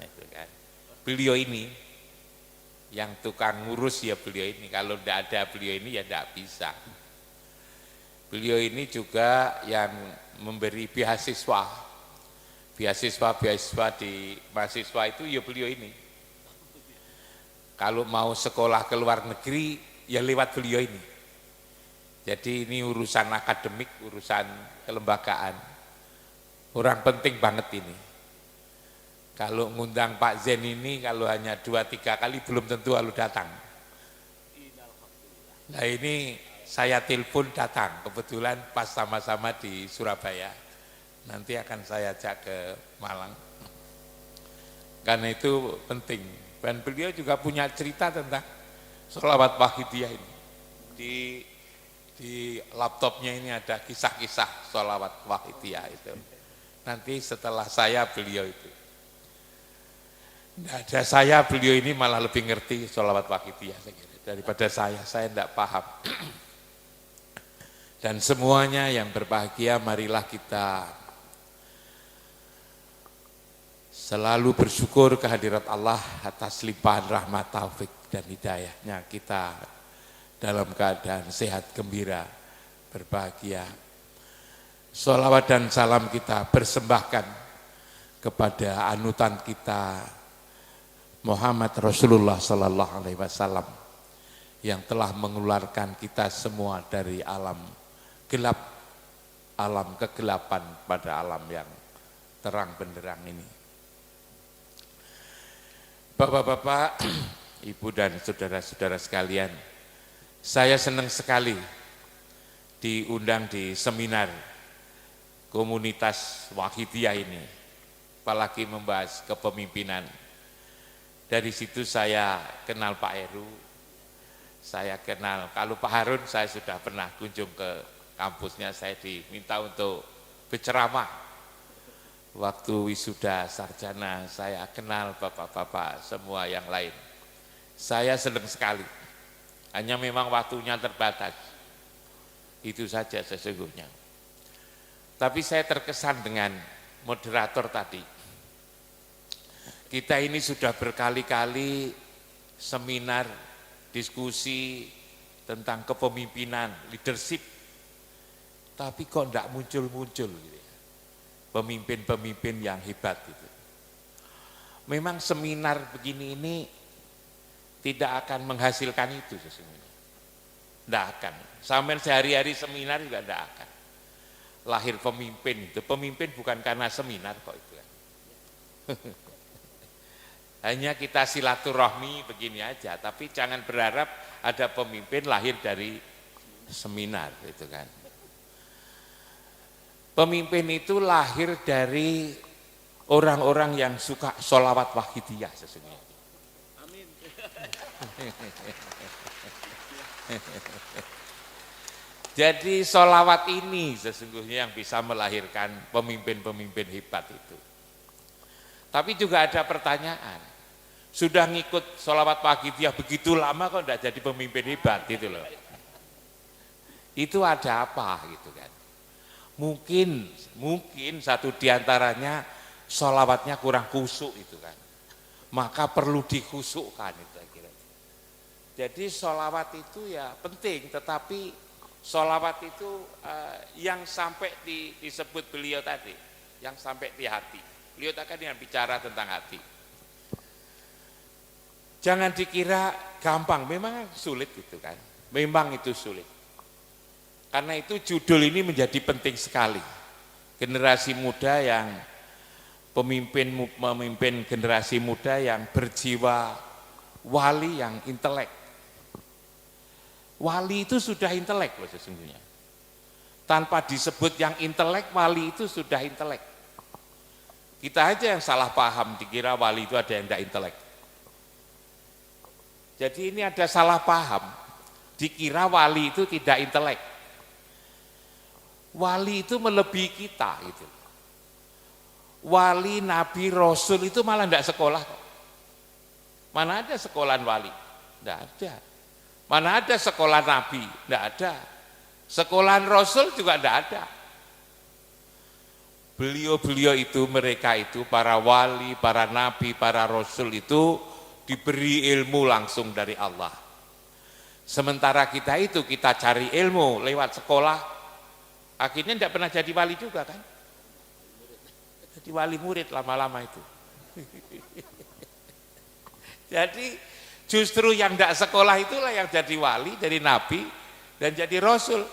itu kan, beliau ini yang tukang ngurus ya beliau ini. Kalau tidak ada beliau ini ya tidak bisa. Beliau ini juga yang memberi beasiswa di mahasiswa itu ya beliau ini. Kalau mau sekolah ke luar negeri ya lewat beliau ini. Jadi ini urusan akademik, urusan kelembagaan. Orang penting banget ini. Kalau ngundang Pak Zen ini kalau hanya 2-3 kali belum tentu lalu datang. Nah ini saya telepon datang, kebetulan pas sama-sama di Surabaya. Nanti akan saya ajak ke Malang. Karena itu penting. Dan beliau juga punya cerita tentang sholawat Wahidiyah ini. Di laptopnya ini ada kisah-kisah sholawat Wahidiyah itu. Nanti setelah saya beliau itu. Tidak ada saya, beliau ini malah lebih ngerti sholawat Wahidiyah daripada saya tidak paham. Dan semuanya yang berbahagia, marilah kita selalu bersyukur kehadirat Allah atas limpahan rahmat, taufik dan hidayahnya kita dalam keadaan sehat, gembira, berbahagia. Sholawat dan salam kita persembahkan kepada anutan kita Muhammad Rasulullah Sallallahu Alaihi Wasallam yang telah mengeluarkan kita semua dari alam gelap, alam kegelapan pada alam yang terang benderang ini. Bapak-bapak, ibu dan saudara-saudara sekalian, saya senang sekali diundang di seminar komunitas Wahidiyah ini, apalagi membahas kepemimpinan. Dari situ saya kenal Pak Heru, saya kenal, kalau Pak Harun saya sudah pernah kunjung ke kampusnya, saya diminta untuk berceramah. Waktu wisuda sarjana saya kenal bapak-bapak semua yang lain. Saya senang sekali, hanya memang waktunya terbatas, itu saja sesungguhnya. Tapi saya terkesan dengan moderator tadi. Kita ini sudah berkali-kali seminar, diskusi tentang kepemimpinan, leadership, tapi kok enggak muncul-muncul gitu ya, pemimpin-pemimpin yang hebat gitu. Memang seminar begini ini tidak akan menghasilkan itu sesungguhnya, enggak akan. Sampai sehari-hari seminar juga enggak akan. Lahir pemimpin itu, pemimpin bukan karena seminar kok itu ya. Hanya kita silaturahmi begini aja, tapi jangan berharap ada pemimpin lahir dari seminar itu kan. Pemimpin itu lahir dari orang-orang yang suka sholawat wahidiyah sesungguhnya. Amin. Jadi sholawat ini sesungguhnya yang bisa melahirkan pemimpin-pemimpin hebat itu. Tapi juga ada pertanyaan, sudah ngikut sholawat wahidiyah begitu lama kok tidak jadi pemimpin hebat gitu loh. Itu ada apa gitu kan. Mungkin satu diantaranya sholawatnya kurang khusyuk itu kan. Maka perlu dikhusukkan itu kira. Jadi sholawat itu ya penting, tetapi sholawat itu yang sampai disebut beliau tadi, yang sampai di hati. Beliau tadi yang bicara tentang hati. Jangan dikira gampang, memang sulit gitu kan. Memang itu sulit. Karena itu judul ini menjadi penting sekali. Generasi muda yang memimpin generasi muda yang berjiwa wali, yang intelek. Wali itu sudah intelek loh sesungguhnya. Tanpa disebut yang intelek, wali itu sudah intelek. Kita aja yang salah paham, dikira wali itu ada yang tidak intelek. Jadi ini ada salah paham, dikira wali itu tidak intelek. Wali itu melebihi kita gitu. Wali, nabi, rasul itu malah tidak sekolah kok. Mana ada sekolahan wali? Tidak ada. Mana ada sekolah nabi? Tidak ada. Sekolahan rasul juga tidak ada. Beliau-beliau itu, mereka itu, para wali, para nabi, para rasul itu diberi ilmu langsung dari Allah. Sementara kita itu, kita cari ilmu lewat sekolah, akhirnya tidak pernah jadi wali juga kan. Jadi wali murid lama-lama itu. Jadi justru yang tidak sekolah itulah yang jadi wali, jadi nabi, dan jadi rasul.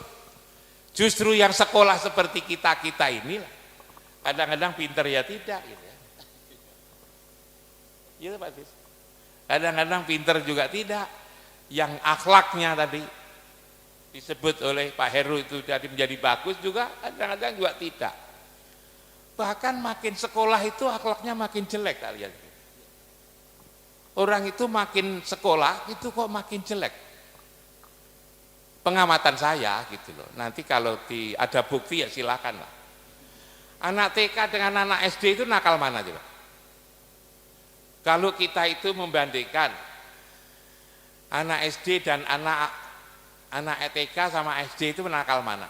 Justru yang sekolah seperti kita-kita inilah, kadang-kadang pinter ya tidak gitu ya. Gitu Pak Tis. Kadang-kadang pinter juga tidak. Yang akhlaknya tadi disebut oleh Pak Heru itu jadi menjadi bagus juga, kadang-kadang juga tidak. Bahkan makin sekolah itu akhlaknya makin jelek kalian. Orang itu makin sekolah itu kok makin jelek. Pengamatan saya gitu loh. Nanti kalau ada bukti ya silakan lah. Anak TK dengan anak SD itu nakal mana coba? Kalau kita itu membandingkan anak SD dan anak TK sama SD itu nakal mana?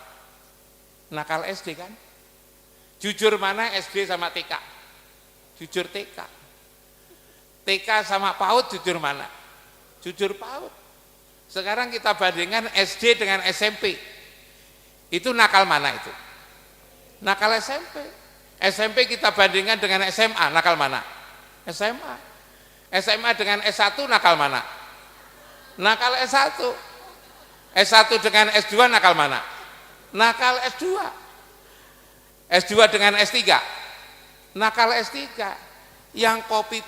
Nakal SD kan? Jujur mana SD sama TK? Jujur TK. TK sama PAUD jujur mana? Jujur PAUD. Sekarang kita bandingkan SD dengan SMP. Itu nakal mana itu? Nakal SMP. SMP kita bandingkan dengan SMA, nakal mana? SMA. SMA dengan S1 nakal mana? Nakal S1. S1 dengan S2 nakal mana? Nakal S2. S2 dengan S3 nakal S3. Yang copy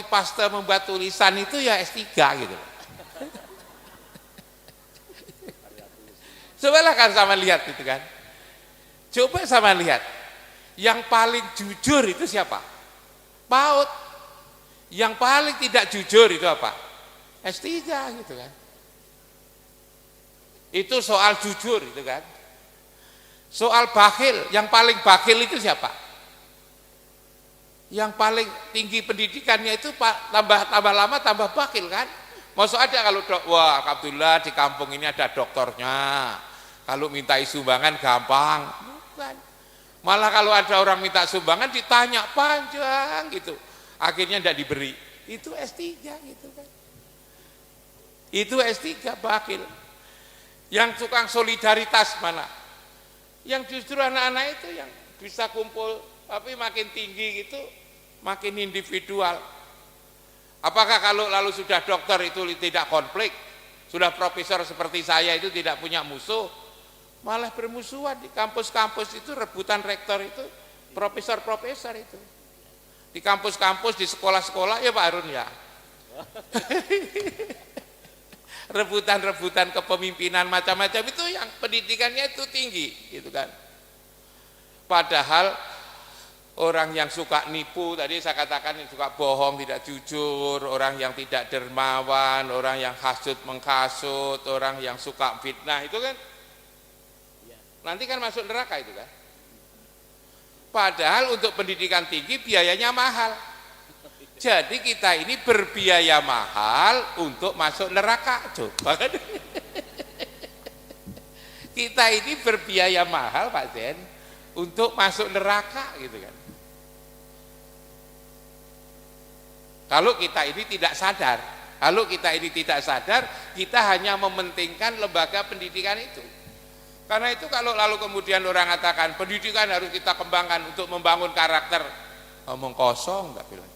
paste membuat tulisan itu ya S3 gitu. Cobalah kan sama lihat itu kan. Coba sama lihat. Yang paling jujur itu siapa? PAUD. Yang paling tidak jujur itu apa? S3 gitu kan. Itu soal jujur itu kan. Soal bakhil, yang paling bakhil itu siapa? Yang paling tinggi pendidikannya itu tambah lama tambah bakhil kan? Maksud ada kalau wah alhamdulillah di kampung ini ada dokternya. Kalau minta sumbangan gampang. Bukan. Malah kalau ada orang minta sumbangan ditanya panjang gitu. Akhirnya tidak diberi. Itu S3 gitu kan. Itu S3 bakhil. Yang tukang solidaritas mana? Yang justru anak-anak itu yang bisa kumpul tapi makin tinggi gitu makin individual. Apakah kalau lalu sudah dokter itu tidak konflik, sudah profesor seperti saya itu tidak punya musuh, malah bermusuhan di kampus-kampus itu rebutan rektor itu profesor-profesor itu di kampus-kampus di sekolah-sekolah ya Pak Harun ya. Rebutan-rebutan kepemimpinan macam-macam itu yang pendidikannya itu tinggi gitu kan. Padahal orang yang suka nipu tadi saya katakan yang suka bohong, tidak jujur, orang yang tidak dermawan, orang yang hasut menghasut, orang yang suka fitnah itu kan nanti kan masuk neraka itu kan. Padahal untuk pendidikan tinggi biayanya mahal. Jadi kita ini berbiaya mahal untuk masuk neraka. Coba kan? Kita ini berbiaya mahal Pak Zen untuk masuk neraka gitu kan. Kalau kita ini tidak sadar, kita hanya mementingkan lembaga pendidikan itu. Karena itu kalau lalu kemudian orang katakan pendidikan harus kita kembangkan untuk membangun karakter, ngomong kosong enggak bilang.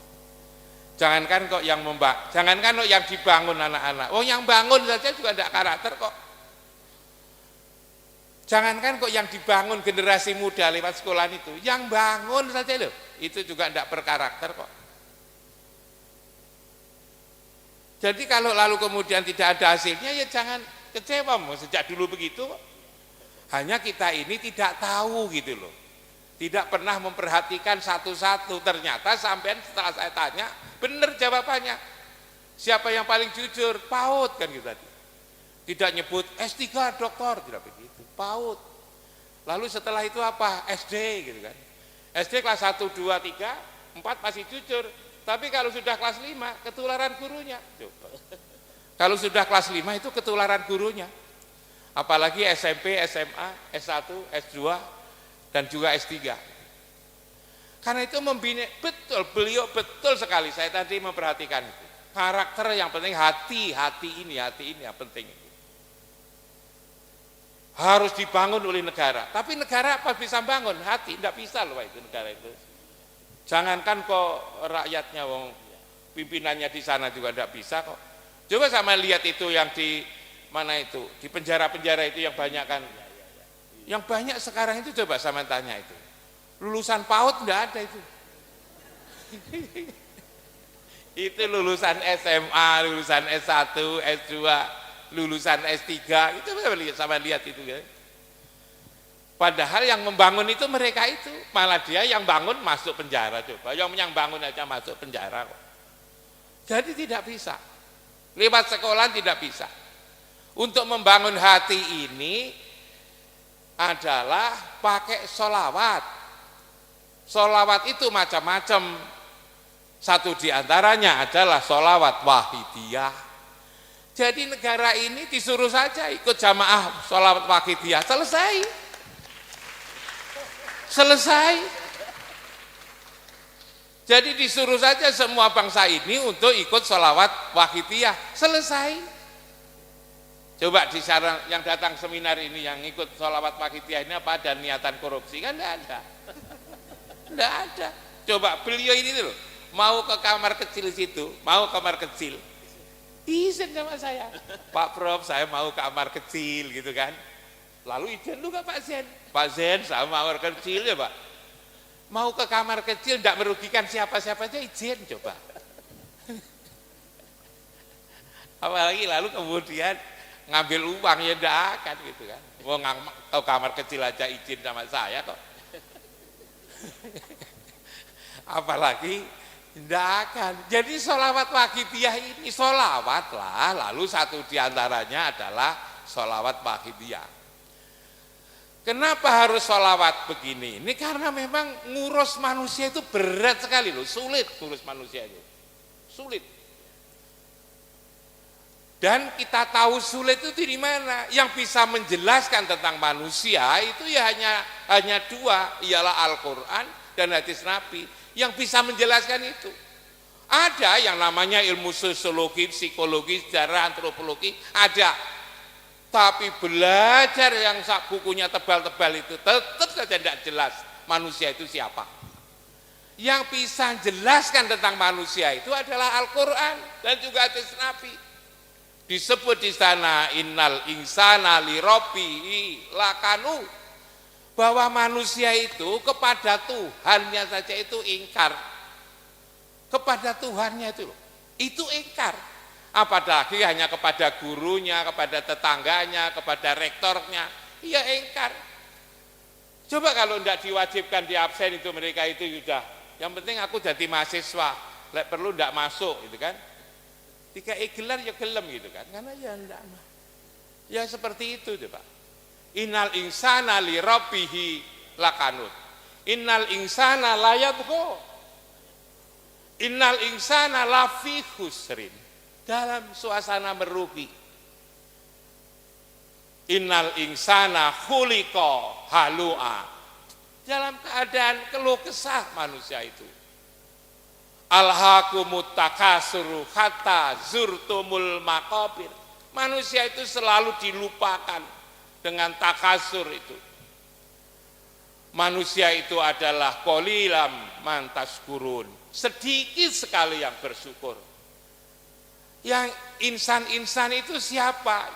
Jangankan kok yang dibangun anak-anak. Oh yang bangun saja juga tidak karakter kok. Jangankan kok yang dibangun generasi muda lewat sekolah itu, yang bangun saja loh, itu juga tidak berkarakter kok. Jadi kalau lalu kemudian tidak ada hasilnya ya jangan kecewa, sejak dulu begitu. Hanya kita ini tidak tahu gitu loh. Tidak pernah memperhatikan satu-satu. Ternyata sampean setelah saya tanya, benar jawabannya. Siapa yang paling jujur? PAUD kan gitu tadi. Tidak nyebut S3 doktor, tidak begitu. PAUD. Lalu setelah itu apa? SD gitu kan. SD kelas 1, 2, 3, 4 masih jujur. Tapi kalau sudah kelas 5 ketularan gurunya. Coba. Kalau sudah kelas 5 itu ketularan gurunya. Apalagi SMP, SMA, S1, S2 dan juga S3. Karena itu membina betul, beliau betul sekali. Saya tadi memperhatikan itu. Karakter yang penting hati ini yang penting. Harus dibangun oleh negara. Tapi negara apa bisa bangun? Hati, tidak bisa loh itu negara itu. Jangankan kok rakyatnya, pimpinannya di sana juga tidak bisa kok. Coba sama lihat itu yang di mana itu, di penjara-penjara itu yang banyak kan. Yang banyak sekarang itu coba sama tanya itu. Lulusan PAUD enggak ada itu. Itu lulusan SMA, lulusan S1, S2, lulusan S3, itu sama lihat itu ya. Padahal yang membangun itu mereka itu, malah dia yang bangun masuk penjara coba. Yang bangun aja masuk penjara kok. Jadi tidak bisa. Lewat sekolah tidak bisa. Untuk membangun hati ini adalah pakai sholawat. Sholawat itu macam-macam. Satu diantaranya adalah sholawat wahidiyah. Jadi negara ini disuruh saja ikut jamaah sholawat wahidiyah. Selesai. Jadi disuruh saja semua bangsa ini untuk ikut sholawat wahidiyah, selesai. Coba di sana yang datang seminar ini yang ikut sholawat wahidiyah ini apa ada niatan korupsi? Kan enggak ada. Enggak ada. Coba beliau ini loh, mau ke kamar kecil situ, mau kamar kecil. Izin sama saya, Pak Prof, saya mau ke kamar kecil gitu kan. Lalu izin juga Pak Zen. Pak Zen, saya mau kamar kecil ya Pak. Mau ke kamar kecil tidak merugikan siapa-siapa aja izin coba. Apalagi lalu kemudian ngambil uang ya tidak akan gitu kan. Mau ke kamar kecil aja izin sama saya kok. Apalagi tidak akan. Jadi sholawat wahidiyah ini sholawat lah. Lalu satu diantaranya adalah sholawat wahidiyah. Kenapa harus sholawat begini? Ini karena memang ngurus manusia itu berat sekali loh, sulit ngurus manusia itu, sulit. Dan kita tahu sulit itu di mana? Yang bisa menjelaskan tentang manusia itu ya hanya dua, ialah Al-Quran dan hadis Nabi. Yang bisa menjelaskan itu. Ada yang namanya ilmu sosiologi, psikologi, sejarah, antropologi, ada. Tapi belajar yang bukunya tebal-tebal itu tetap saja tidak jelas manusia itu siapa. Yang bisa jelaskan tentang manusia itu adalah Al-Quran dan juga hadis Nabi. Disebut di sana innal insana li rabbihi lakanu, bahwa manusia itu kepada Tuhannya saja itu ingkar. Kepada Tuhannya itu ingkar. Apalagi hanya kepada gurunya, kepada tetangganya, kepada rektornya, ia ingkar. Coba kalau tidak diwajibkan di absen itu mereka itu sudah, yang penting aku jadi mahasiswa, lek perlu tidak masuk gitu kan. Tiga gelar ya gelem gitu kan, karena ya tidak. Ya seperti itu tuh Pak. Innal insana li rabbihi lakanut. Innal insana layabgho. Innal insana lafi khusrin. Dalam suasana merugi. Innal insana khuliqa halu'a. Dalam keadaan keluh kesah manusia itu. Alhaakumut takasuru hatta zurtumul maqabir. Manusia itu selalu dilupakan dengan takasur itu. Manusia itu adalah qalilam man tashkurun. Sedikit sekali yang bersyukur. Yang insan-insan itu siapa?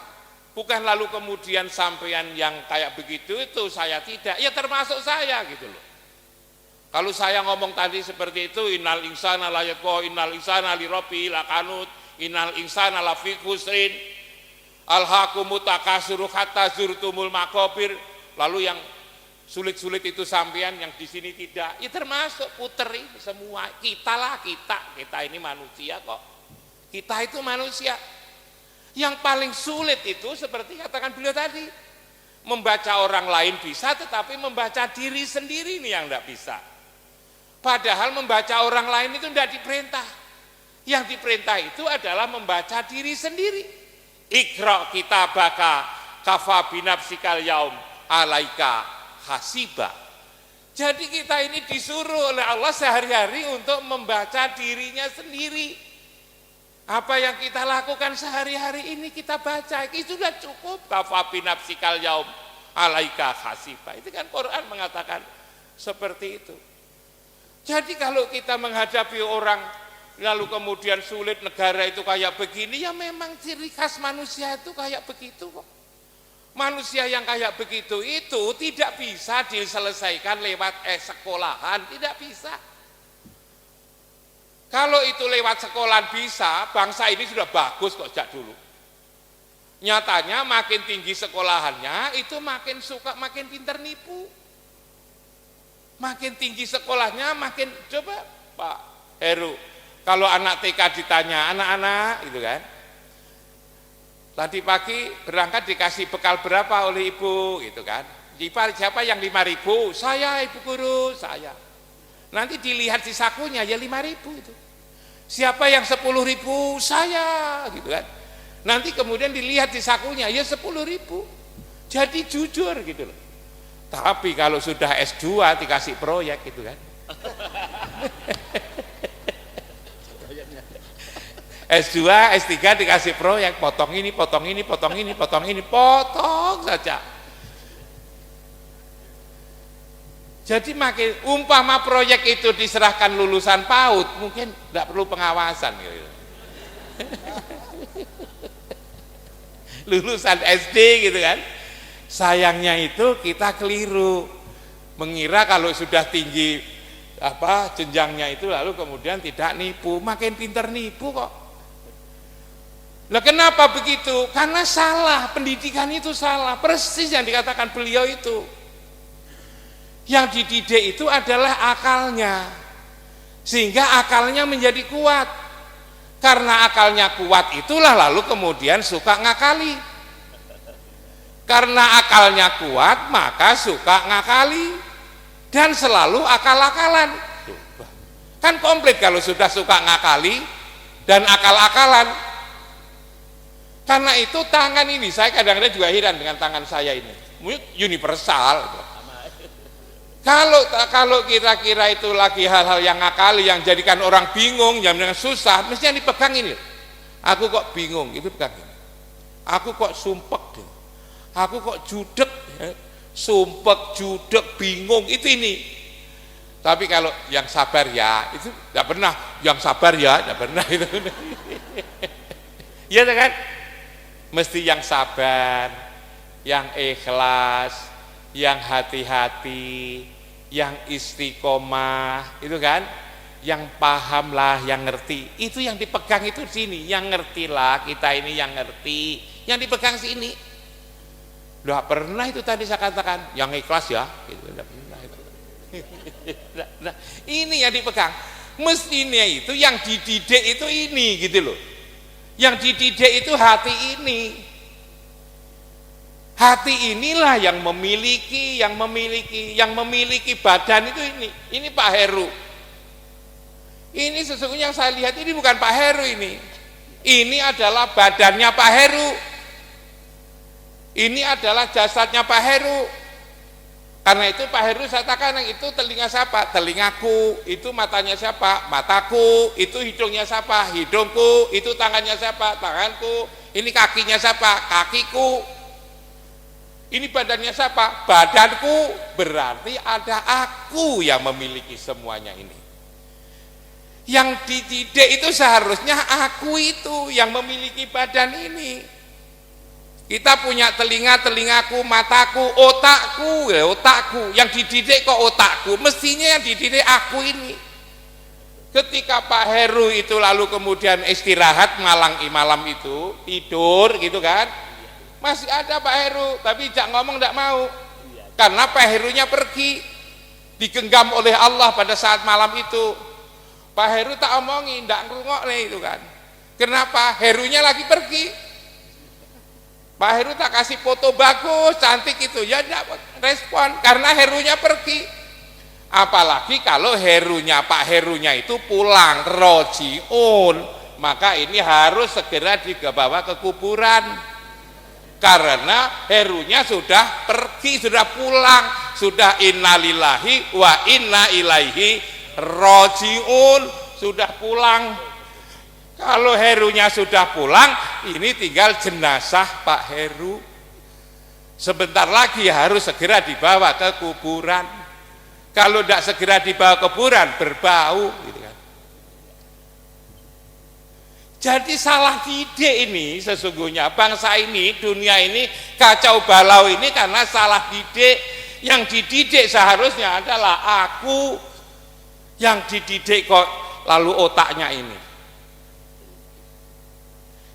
Bukan lalu kemudian sampean yang kayak begitu itu saya tidak. Ya termasuk saya gitu loh. Kalau saya ngomong tadi seperti itu, innal insana la yatqa, innal insana li rabbihi lakanut, innal insana la fi khusrin, alhaakumut takasuru hatta zurtumul maqabir. Lalu yang sulit-sulit itu sampean, yang di sini tidak. Ya termasuk puter ini semua. Kita ini manusia kok. Kita itu manusia. Yang paling sulit itu seperti katakan beliau tadi, membaca orang lain bisa, tetapi membaca diri sendiri ini yang tidak bisa. Padahal membaca orang lain itu tidak diperintah. Yang diperintah itu adalah membaca diri sendiri. Iqra kitabaka kafa binafsikal yaum alaika hasiba. Jadi kita ini disuruh oleh Allah sehari-hari untuk membaca dirinya sendiri. Apa yang kita lakukan sehari-hari ini kita baca, itu sudah cukup. Kafa binafsikal yaum alaika hasiba. Itu kan Quran mengatakan seperti itu. Jadi kalau kita menghadapi orang lalu kemudian sulit, negara itu kayak begini, ya memang ciri khas manusia itu kayak begitu kok. Manusia yang kayak begitu itu tidak bisa diselesaikan lewat sekolahan, tidak bisa. Kalau itu lewat sekolahan bisa, bangsa ini sudah bagus kok sejak dulu. Nyatanya makin tinggi sekolahannya itu makin pinter nipu. Makin tinggi sekolahnya makin, coba Pak Heru, kalau anak TK ditanya, anak-anak gitu kan, tadi pagi berangkat dikasih bekal berapa oleh ibu gitu kan, siapa yang 5.000? Saya ibu guru, saya. Nanti dilihat di sakunya ya 5.000 itu. Siapa yang 10.000? Saya gitu kan. Nanti kemudian dilihat di sakunya ya 10.000. Jadi jujur gitu loh. Tapi kalau sudah S2 dikasih proyek gitu kan. S2, S3 dikasih proyek, potong ini, potong ini, potong ini, potong ini, potong saja. Jadi makin umpama proyek itu diserahkan lulusan PAUD, mungkin tidak perlu pengawasan gitu. Lulusan SD gitu kan. Sayangnya itu kita keliru mengira kalau sudah tinggi jenjangnya itu lalu kemudian tidak nipu, makin pinter nipu kok. Lah kenapa begitu? Karena salah, pendidikan itu salah, persis yang dikatakan beliau itu. Yang dididik itu adalah akalnya, sehingga akalnya menjadi kuat. Karena akalnya kuat itulah lalu kemudian suka ngakali. Karena akalnya kuat maka suka ngakali dan selalu akal-akalan. Kan komplit kalau sudah suka ngakali dan akal-akalan. Karena itu tangan ini, saya kadang-kadang juga heran dengan tangan saya ini, universal. Kalau kira-kira itu lagi hal-hal yang ngakali, yang jadikan orang bingung, yang susah, mesti yang dipegang ini. Aku kok bingung, itu pegang ini. Aku kok sumpek, aku kok judek, sumpek, judek, bingung, itu ini. Tapi kalau yang sabar ya, itu tidak pernah. Yang sabar ya, tidak pernah itu. Iya kan? Mesti yang sabar, yang ikhlas, yang hati-hati, yang istiqomah, itu kan? Yang paham lah, yang ngerti. Itu yang dipegang itu di sini, yang ngerti lah, kita ini yang ngerti, yang dipegang sini. Tidak pernah itu tadi saya katakan, yang ikhlas ya, gitu. Tidak pernah itu. Nah, ini yang dipegang. Mestinya itu yang dididik itu ini, gitu loh. Yang dididik itu hati ini. Hati inilah yang memiliki badan itu ini. Ini Pak Heru. Ini sesungguhnya yang saya lihat ini bukan Pak Heru ini. Ini adalah badannya Pak Heru. Ini adalah jasadnya Pak Heru. Karena itu Pak Heru saya katakan yang itu telinga siapa? Telingaku. Itu matanya siapa? Mataku. Itu hidungnya siapa? Hidungku. Itu tangannya siapa? Tanganku. Ini kakinya siapa? Kakiku. Ini badannya siapa? Badanku. Berarti ada aku yang memiliki semuanya ini. Yang dididik itu seharusnya aku itu yang memiliki badan ini. Kita punya telinga, telingaku, mataku, otakku, otakku. Yang dididik kok otakku, mestinya yang dididik aku ini. Ketika Pak Heru itu lalu kemudian istirahat malam itu, tidur gitu kan, masih ada Pak Heru, tapi jak ngomong tidak mau. Karena Pak Herunya pergi, digenggam oleh Allah pada saat malam itu. Pak Heru tak omongin, tidak ngerungok itu kan. Kenapa? Herunya lagi pergi. Pak Heru tak kasih foto bagus, cantik itu, ya tidak respon karena Herunya pergi. Apalagi kalau Pak Herunya itu pulang rojiun, maka ini harus segera dibawa ke kuburan. Karena Herunya sudah pergi, sudah pulang, sudah innalillahi wa inna ilaihi rojiun, sudah pulang. Kalau Herunya sudah pulang, ini tinggal jenazah Pak Heru. Sebentar lagi harus segera dibawa ke kuburan. Kalau tidak segera dibawa ke kuburan, berbau. Gitu kan. Jadi salah didik ini sesungguhnya. Bangsa ini, dunia ini, kacau balau ini karena salah didik. Yang dididik seharusnya adalah aku. Yang dididik kok lalu otaknya ini.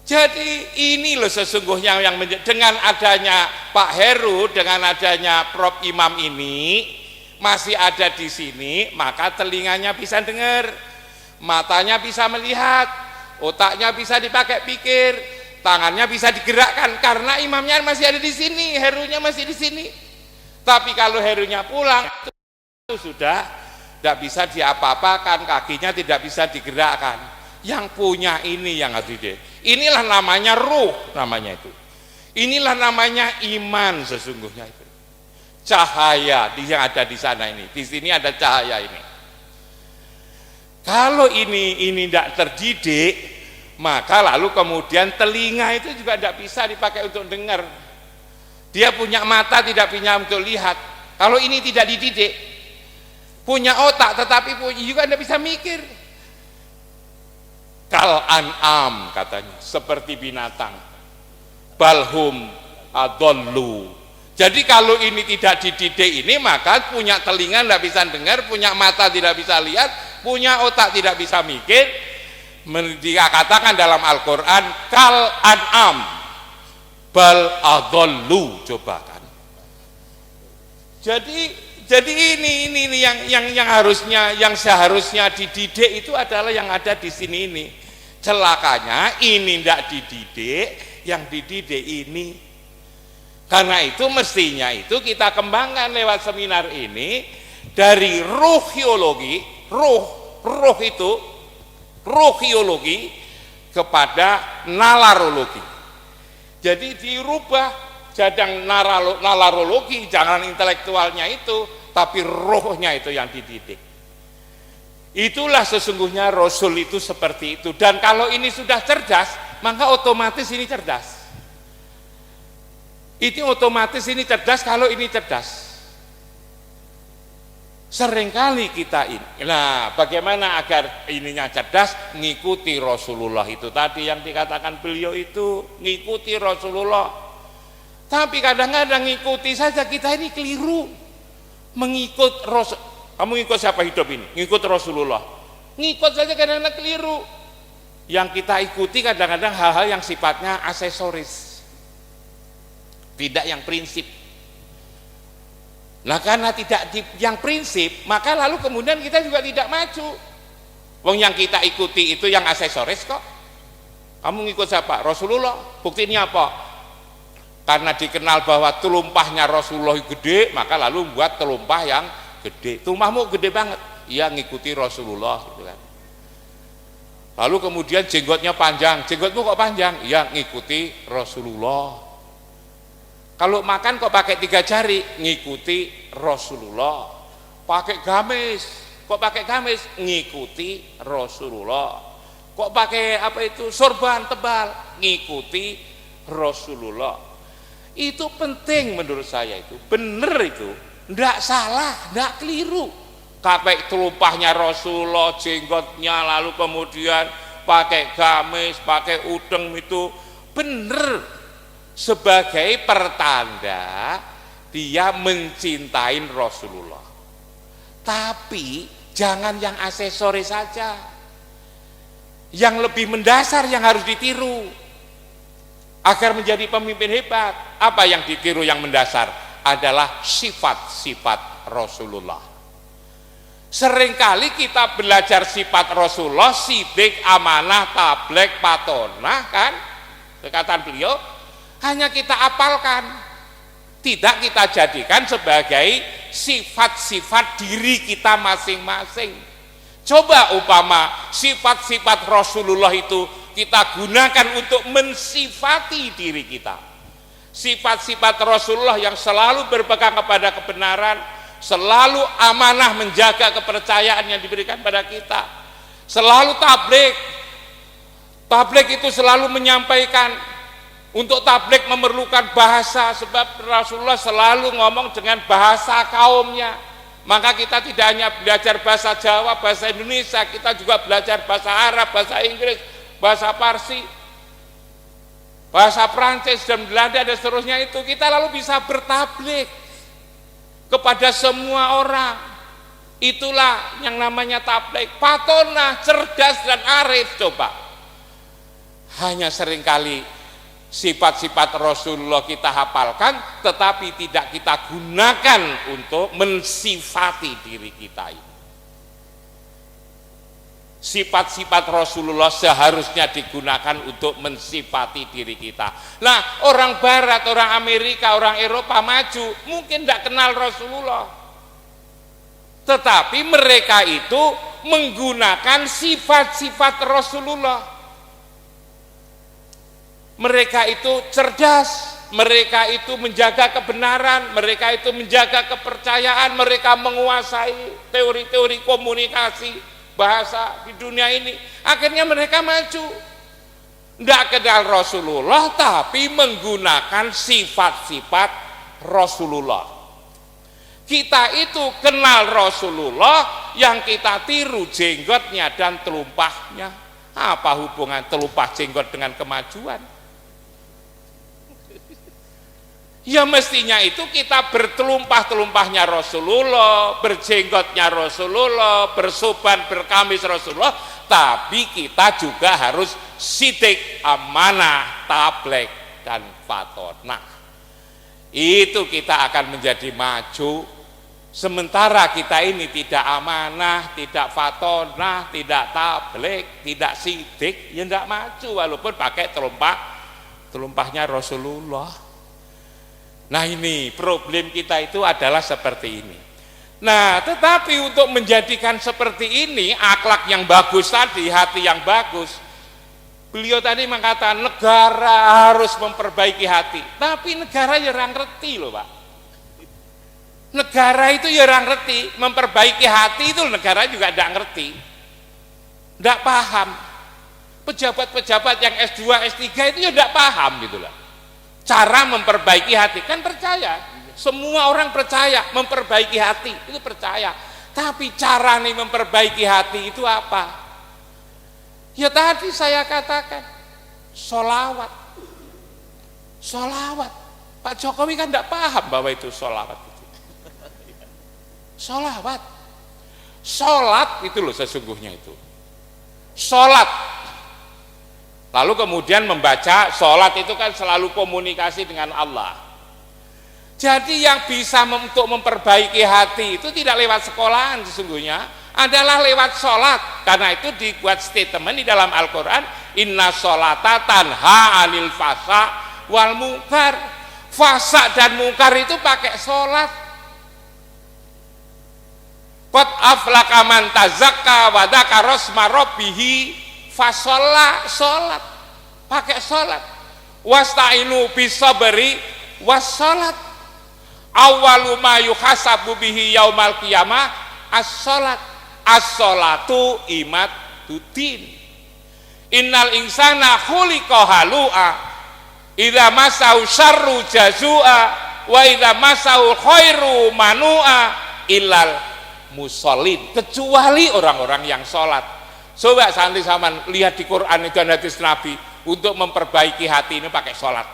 Jadi ini loh sesungguhnya yang dengan adanya Pak Heru, dengan adanya Prof Imam ini masih ada di sini, maka telinganya bisa dengar, matanya bisa melihat, otaknya bisa dipakai pikir, tangannya bisa digerakkan karena imamnya masih ada di sini, Herunya masih di sini. Tapi kalau Herunya pulang itu sudah tidak bisa diapa-apakan, kakinya tidak bisa digerakkan. Yang punya ini yang harus dididik. Inilah namanya ruh, namanya itu. Inilah namanya iman sesungguhnya itu. Cahaya yang ada di sana ini. Di sini ada cahaya ini. Kalau ini tidak terdidik, maka lalu kemudian telinga itu juga tidak bisa dipakai untuk dengar. Dia punya mata tidak punya untuk lihat. Kalau ini tidak dididik, punya otak tetapi juga tidak bisa mikir. Kal an'am katanya, seperti binatang. Balhum adollu. Jadi kalau ini tidak dididik ini, maka punya telinga tidak bisa dengar, punya mata tidak bisa lihat, punya otak tidak bisa mikir. Dia katakan dalam Al-Quran, kal an'am bal adollu. Coba kan. Jadi ini yang harusnya, yang seharusnya dididik itu adalah yang ada di sini ini. Celakanya ini tidak dididik, yang dididik ini. Karena itu mestinya itu kita kembangkan lewat seminar ini dari ruhiologi, ruh itu ruhiologi kepada nalarologi. Jadi dirubah jadang nalarologi, jangan intelektualnya itu, tapi rohnya itu yang dididik. Itulah sesungguhnya Rasul itu seperti itu. Dan kalau ini sudah cerdas, maka otomatis ini cerdas. Itu otomatis ini cerdas kalau ini cerdas. Seringkali kita ini. Nah, bagaimana agar ininya cerdas? Ngikuti Rasulullah itu tadi yang dikatakan beliau itu, ngikuti Rasulullah. Tapi kadang-kadang ngikuti saja kita ini keliru. Mengikut Rasul. Kamu ngikut siapa hidup ini? Ngikut Rasulullah. Ngikut saja kadang-kadang keliru. Yang kita ikuti kadang-kadang hal-hal yang sifatnya aksesoris. Tidak yang prinsip. Nah, karena tidak yang prinsip, maka lalu kemudian kita juga tidak maju. Wong yang kita ikuti itu yang aksesoris kok. Kamu ngikut siapa? Rasulullah. Buktinya apa? Karena dikenal bahwa telumpahnya Rasulullah gede, maka lalu buat telumpah yang gede. Tumpahmu gede banget. Iya, ngikuti Rasulullah gitu kan. Lalu kemudian jenggotnya panjang. Jenggotmu kok panjang? Iya, ngikuti Rasulullah. Kalau makan kok pakai 3 jari, ngikuti Rasulullah. Pakai gamis, kok pakai gamis, ngikuti Rasulullah. Kok pakai apa itu sorban tebal, ngikuti Rasulullah. Itu penting menurut saya, itu bener, itu ndak salah, ndak keliru. Pakai telumpahnya Rasulullah, jenggotnya, lalu kemudian pakai gamis, pakai udeng, itu bener. Sebagai pertanda dia mencintai Rasulullah. Tapi jangan yang aksesoris saja. Yang lebih mendasar yang harus ditiru agar menjadi pemimpin hebat. Apa yang ditiru yang mendasar? Adalah sifat-sifat Rasulullah. Seringkali kita belajar sifat Rasulullah, sidik, amanah, tablek, patonah, kan? Perkataan beliau hanya kita apalkan, tidak kita jadikan sebagai sifat-sifat diri kita masing-masing. Coba umpama sifat-sifat Rasulullah itu kita gunakan untuk mensifati diri kita. Sifat-sifat Rasulullah yang selalu berpegang kepada kebenaran, selalu amanah menjaga kepercayaan yang diberikan pada kita, selalu tabligh. Tabligh itu selalu menyampaikan. Untuk tabligh memerlukan bahasa, sebab Rasulullah selalu ngomong dengan bahasa kaumnya. Maka kita tidak hanya belajar bahasa Jawa, bahasa Indonesia, kita juga belajar bahasa Arab, bahasa Inggris, bahasa Parsi, bahasa Prancis dan Belanda dan seterusnya. Itu kita lalu bisa bertabligh kepada semua orang. Itulah yang namanya tabligh. Patonah, cerdas dan arif. Coba, hanya seringkali sifat-sifat Rasulullah kita hafalkan, tetapi tidak kita gunakan untuk mensifati diri kita ini. Sifat-sifat Rasulullah seharusnya digunakan untuk mensifati diri kita. Nah, orang Barat, orang Amerika, orang Eropa maju, mungkin tidak kenal Rasulullah, tetapi mereka itu menggunakan sifat-sifat Rasulullah. Mereka itu cerdas, mereka itu menjaga kebenaran, mereka itu menjaga kepercayaan, mereka menguasai teori-teori komunikasi bahasa di dunia ini. Akhirnya mereka maju. Tidak kenal Rasulullah tapi menggunakan sifat-sifat Rasulullah. Kita itu kenal Rasulullah, yang kita tiru jenggotnya dan telumpahnya. Apa hubungan telumpah jenggot dengan kemajuan? Ya mestinya itu kita bertelumpah-telumpahnya Rasulullah, berjenggotnya Rasulullah, bersuban berkamis Rasulullah, tapi kita juga harus sidik, amanah, tablek, dan fatonah. Itu kita akan menjadi maju. Sementara kita ini tidak amanah, tidak fatonah, tidak tablek, tidak sidik, ya tidak maju walaupun pakai telumpahnya Rasulullah. Nah ini problem kita itu adalah seperti ini. Nah tetapi untuk menjadikan seperti ini, akhlak yang bagus tadi, hati yang bagus, beliau tadi mengatakan negara harus memperbaiki hati, tapi negara ya orang ngerti loh Pak. Negara itu ya orang ngerti, memperbaiki hati itu negara juga tidak ngerti, tidak paham. Pejabat-pejabat yang S2, S3 itu ya tidak paham gitu lah. Cara memperbaiki hati, kan percaya, semua orang percaya memperbaiki hati, itu percaya. Tapi cara nih memperbaiki hati itu apa? Ya tadi saya katakan, sholawat. Sholawat. Pak Jokowi kan tidak paham bahwa itu sholawat. Sholawat. Sholat itu loh sesungguhnya itu. Sholat. Lalu kemudian membaca, sholat itu kan selalu komunikasi dengan Allah. Jadi yang bisa untuk memperbaiki hati itu tidak lewat sekolahan sesungguhnya, adalah lewat sholat. Karena itu dibuat statement di dalam Al-Quran, inna sholata tanha anil fasa wal mungkar. Fasa dan mungkar itu pakai sholat. Qad aflaqa man tazakka wa dzakara rasma rabbih fasolla, sholat, pakai sholat. Wasta'inu bisabri wassalat. Awwalu ma yuhasabu bihi yaumal qiyamah as-sholat. As-sholatu imaduddin. Innal insana khuliqa halu'a idza masau syarru jazua wa idza masau khairu manu'a illal musallin, kecuali orang-orang yang sholat. Coba santri saman lihat di Quran dan hadis Nabi, untuk memperbaiki hati ini pakai sholat.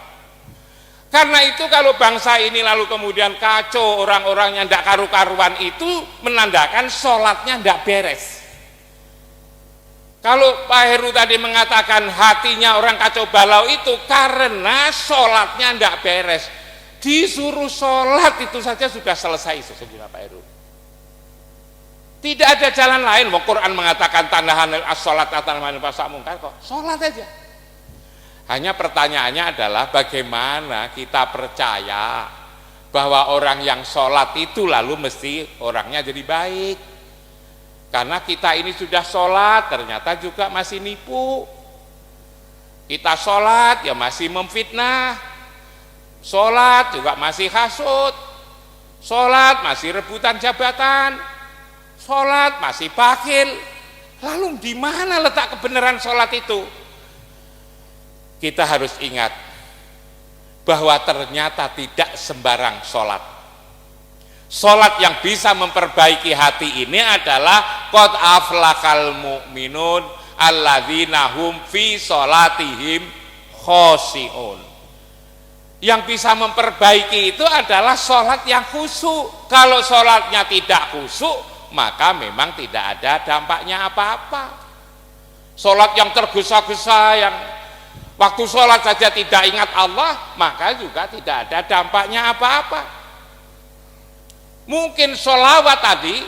Karena itu kalau bangsa ini lalu kemudian kacau, orang-orang yang tidak karu-karuan, itu menandakan sholatnya tidak beres. Kalau Pak Heru tadi mengatakan hatinya orang kacau balau itu karena sholatnya tidak beres. Disuruh sholat itu saja sudah selesai sesungguhnya Pak Heru. Tidak ada jalan lain. Quran mengatakan tandahan as-sholat atanil fasa mungkar kok. Sholat aja. Hanya pertanyaannya adalah bagaimana kita percaya bahwa orang yang sholat itu lalu mesti orangnya jadi baik. Karena kita ini sudah sholat ternyata juga masih nipu. Kita sholat ya masih memfitnah. Sholat juga masih hasut. Sholat masih rebutan jabatan. Sholat masih bakhil. Lalu di mana letak kebenaran sholat itu? Kita harus ingat bahwa ternyata tidak sembarang sholat. Sholat yang bisa memperbaiki hati ini adalah qad aflaqal mu'minun alladzina hum fi sholatihim khoshi'un. Yang bisa memperbaiki itu adalah sholat yang khusyuk. Kalau sholatnya tidak khusyuk, maka memang tidak ada dampaknya apa-apa. Sholat yang tergesa-gesa, yang waktu sholat saja tidak ingat Allah, maka juga tidak ada dampaknya apa-apa. Mungkin sholawat tadi,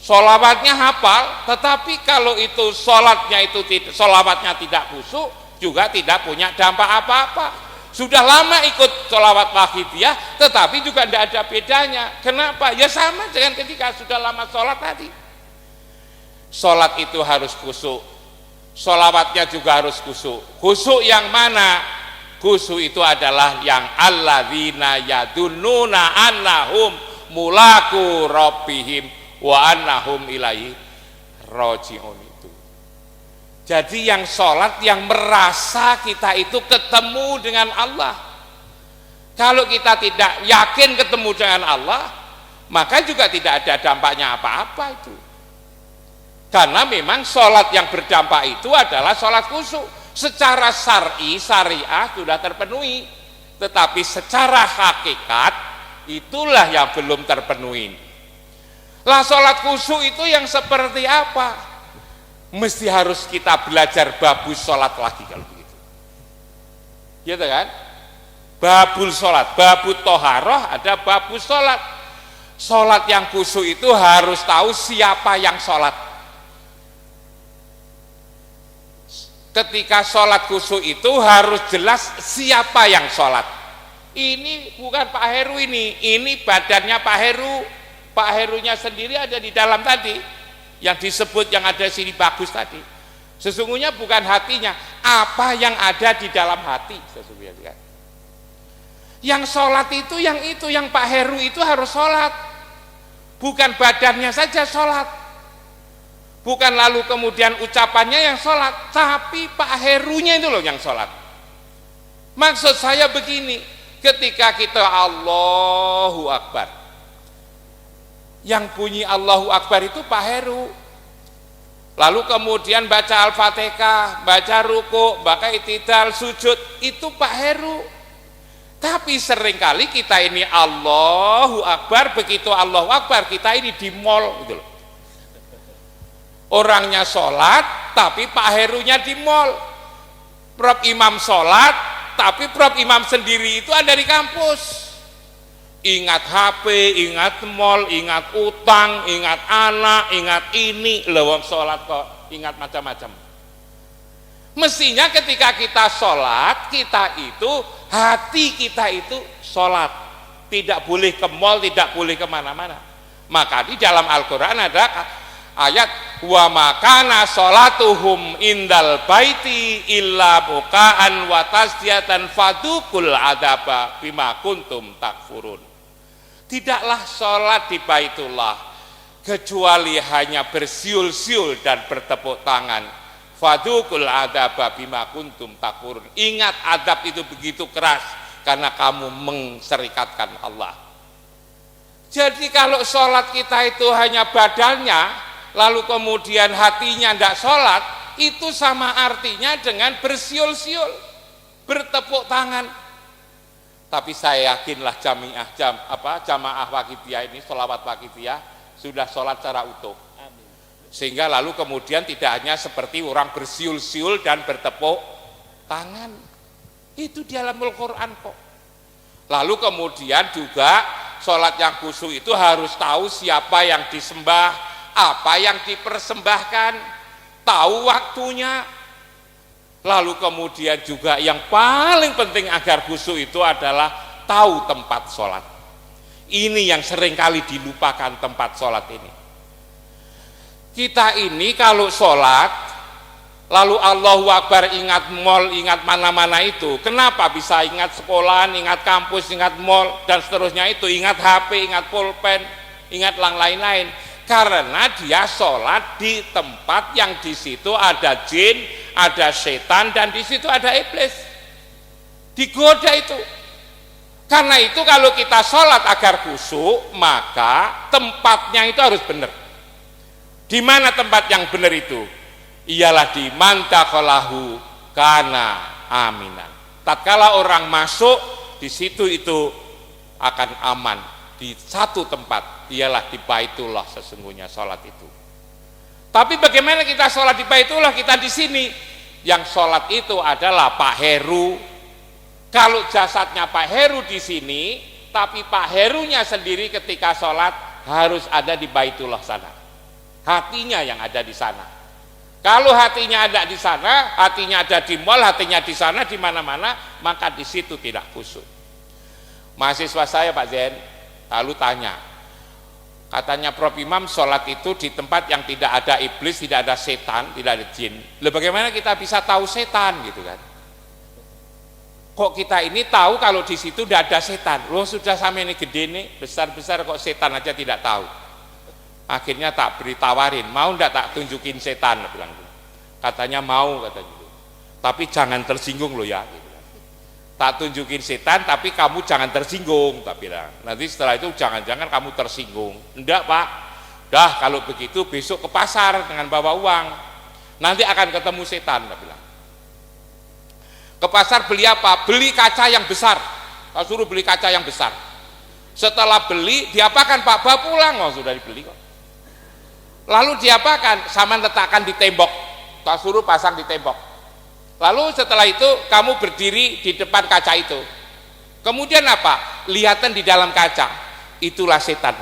sholawatnya hafal, tetapi kalau itu sholatnya itu sholawatnya tidak khusyuk, juga tidak punya dampak apa-apa. Sudah lama ikut sholawat wahidiyah, tetapi juga tidak ada bedanya. Kenapa? Ya sama dengan ketika sudah lama sholat tadi. Sholat itu harus khusyuk, sholawatnya juga harus khusyuk. Khusyuk yang mana? Khusyuk itu adalah yang alladzina yadunnuna annahum mulaku rabbihim wa annahum ilaihi raji'un itu. Jadi yang sholat yang merasa kita itu ketemu dengan Allah. Kalau kita tidak yakin ketemu dengan Allah, maka juga tidak ada dampaknya apa-apa itu. Karena memang sholat yang berdampak itu adalah sholat khusyuk. Secara syar'i, syariah sudah terpenuhi, tetapi secara hakikat itulah yang belum terpenuhi. Lah sholat khusyuk itu yang seperti apa? Mesti harus kita belajar babus sholat lagi kalau begitu. Gitu kan? Babul sholat, babut toharoh, ada babus sholat. Sholat yang khusyuk itu harus tahu siapa yang sholat. Ketika sholat khusyuk itu harus jelas siapa yang sholat. Ini bukan Pak Heru ini badannya Pak Heru. Pak Herunya sendiri ada di dalam tadi, yang disebut yang ada sini bagus tadi. Sesungguhnya bukan hatinya, apa yang ada di dalam hati sesungguhnya. Kan? Yang sholat itu yang Pak Heru itu harus sholat, bukan badannya saja sholat. Bukan lalu kemudian ucapannya yang sholat, tapi Pak Herunya itu loh yang sholat. Maksud saya begini, ketika kita Allahu Akbar, yang bunyi Allahu Akbar itu Pak Heru. Lalu kemudian baca Al-Fatihah, baca ruku, baca itidal, sujud, itu Pak Heru. Tapi seringkali kita ini Allahu Akbar, begitu Allahu Akbar kita ini di mall gitu loh. Orangnya sholat, tapi Pak Herunya di mall. Prof Imam sholat, tapi Prof Imam sendiri itu ada di kampus. Ingat HP, ingat mall, ingat utang, ingat anak, ingat ini. Lewat sholat kok, ingat macam-macam. Mestinya ketika kita sholat, kita itu, hati kita itu sholat. Tidak boleh ke mall, tidak boleh kemana-mana. Maka di dalam Al-Quran ada ayat wa makana sholatuhum indal baiti illa bukaan wa tasdiyatan fadukul adaba bima kuntum takfurun. Tidaklah sholat di Baitullah kecuali hanya bersiul-siul dan bertepuk tangan. Fadukul adaba bima kuntum takfurun. Ingat adab itu begitu keras karena kamu menserikatkan Allah. Jadi kalau sholat kita itu hanya badannya, lalu kemudian hatinya tidak sholat, itu sama artinya dengan bersiul-siul, bertepuk tangan. Tapi saya yakinlah jamaah Waqifiyah ini, sholawat Waqifiyah sudah sholat secara utuh. Sehingga lalu kemudian tidak hanya seperti orang bersiul-siul dan bertepuk tangan. Itu di dalam Al-Quran kok. Lalu kemudian juga sholat yang khusyuk itu harus tahu siapa yang disembah, apa yang dipersembahkan, tahu waktunya. Lalu kemudian juga yang paling penting agar khusyuk itu adalah tahu tempat sholat. Ini yang seringkali dilupakan, tempat sholat ini. Kita ini kalau sholat, lalu Allahu Akbar ingat mall, ingat mana-mana itu. Kenapa bisa ingat sekolahan, ingat kampus, ingat mall, dan seterusnya itu, ingat HP, ingat pulpen, ingat lain-lain. Karena dia sholat di tempat yang di situ ada jin, ada setan, dan di situ ada iblis. Digoda itu. Karena itu kalau kita sholat agar khusyuk, maka tempatnya itu harus benar. Di mana tempat yang benar itu? Ialah di mantakhalahu kana aminan. Tatkala orang masuk di situ itu akan aman. Di satu tempat, ialah di Baitullah sesungguhnya sholat itu. Tapi bagaimana kita sholat di Baitullah, kita di sini? Yang sholat itu adalah Pak Heru. Kalau jasadnya Pak Heru di sini, tapi Pak Herunya sendiri ketika sholat harus ada di Baitullah sana. Hatinya yang ada di sana. Kalau hatinya ada di sana, hatinya ada di mall, hatinya di sana, di mana-mana, maka di situ tidak khusyuk. Mahasiswa saya Pak Zen lalu tanya, katanya Prof Imam sholat itu di tempat yang tidak ada iblis, tidak ada setan, tidak ada jin. Lalu bagaimana kita bisa tahu setan gitu kan? Kok kita ini tahu kalau di situ tidak ada setan? Loh sudah sampai ini gede nih, besar-besar kok setan aja tidak tahu. Akhirnya tak beri tawarin, mau ndak tak tunjukin setan, bilang. Katanya mau katanya gitu. Tapi jangan tersinggung loh ya gitu. Tak tunjukin setan tapi kamu jangan tersinggung, tak bilang. Nanti setelah itu jangan-jangan kamu tersinggung. Enggak Pak, dah kalau begitu besok ke pasar dengan bawa uang, nanti akan ketemu setan, tak bilang. Ke pasar beli apa? Beli kaca yang besar. Kau suruh beli kaca yang besar. Setelah beli diapakan Pak? Bawa pulang. Oh sudah dibeli kok. Lalu diapakan? Saman letakkan di tembok. Kau suruh pasang di tembok. Lalu setelah itu kamu berdiri di depan kaca itu. Kemudian apa? Lihatan di dalam kaca. Itulah setan.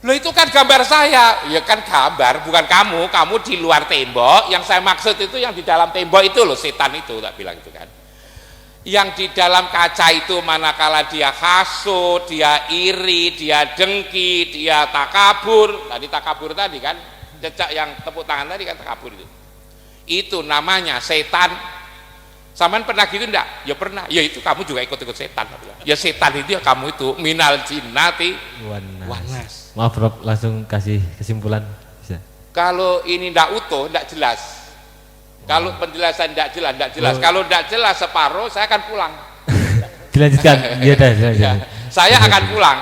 Loh itu kan gambar saya. Ya kan gambar, bukan kamu. Kamu di luar tembok. Yang saya maksud itu yang di dalam tembok itu loh, setan itu, tak bilang itu kan. Yang di dalam kaca itu manakala dia hasut, dia iri, dia dengki, dia takabur. Tadi takabur tadi kan, jejak yang tepuk tangan tadi kan takabur itu namanya setan. Saman pernah gitu enggak? Ya pernah. Ya itu kamu juga ikut-ikut setan. Ya setan itu ya kamu itu minal jinnati wanas. Maaf Rob, langsung kasih kesimpulan bisa. Kalau ini enggak utuh, enggak jelas. Kalau penjelasan enggak jelas. Kalau enggak jelas separuh, saya akan pulang. Dilanjutkan. Iya dah, Ya, saya akan pulang.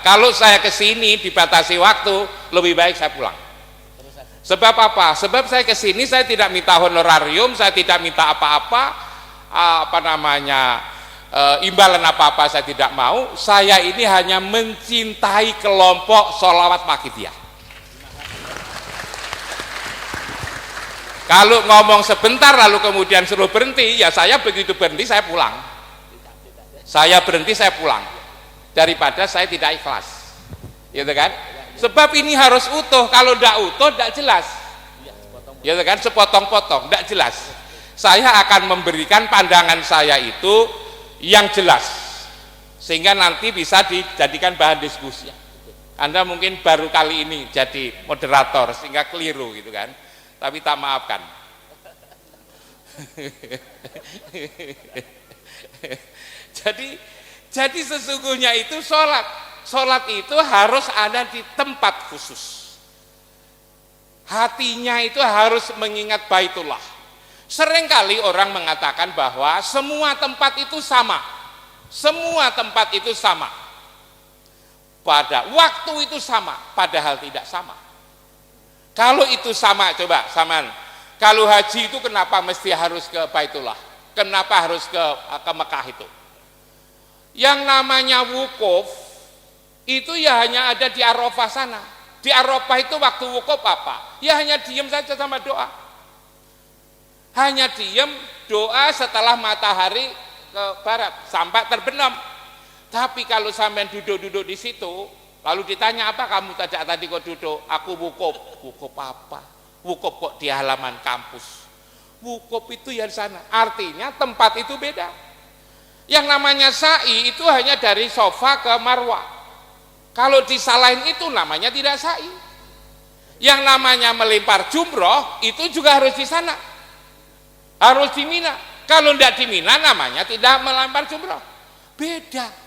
Kalau saya ke sini dibatasi waktu, lebih baik saya pulang. Sebab apa? Sebab saya ke sini saya tidak minta honorarium, saya tidak minta apa-apa, imbalan apa-apa saya tidak mau. Saya ini hanya mencintai kelompok sholawat Makidiyah. Kalau ngomong sebentar lalu kemudian suruh berhenti, ya saya begitu berhenti saya pulang. Saya berhenti saya pulang. Daripada saya tidak ikhlas. Gitu kan? Sebab ini harus utuh, kalau tidak utuh tidak jelas. Ya kan, sepotong-potong, tidak jelas. Saya akan memberikan pandangan saya itu yang jelas, sehingga nanti bisa dijadikan bahan diskusi. Anda mungkin baru kali ini jadi moderator, sehingga keliru gitu kan. Tapi tak maafkan. Jadi sesungguhnya itu sholat itu harus ada di tempat khusus. Hatinya itu harus mengingat Baitullah. Seringkali orang mengatakan bahwa semua tempat itu sama. Semua tempat itu sama. Pada waktu itu sama, padahal tidak sama. Kalau itu sama, coba saman. Kalau haji itu kenapa mesti harus ke Baitullah? Kenapa harus ke Mekah itu? Yang namanya wukuf itu ya hanya ada di Arafah sana. Di Arafah itu waktu wukuf apa? Ya hanya diam saja sama doa. Hanya diam doa setelah matahari ke barat sampai terbenam. Tapi kalau sampai duduk-duduk di situ, lalu ditanya apa kamu tadi kok duduk? Aku wukuf. Wukuf apa? Wukuf kok di halaman kampus. Wukuf itu ya di sana. Artinya tempat itu beda. Yang namanya sa'i itu hanya dari sofa ke marwah. Kalau disalahin itu namanya tidak sa'i. Yang namanya melempar jumroh itu juga harus di sana. Harus di Mina. Kalau tidak di Mina namanya tidak melempar jumroh. Beda.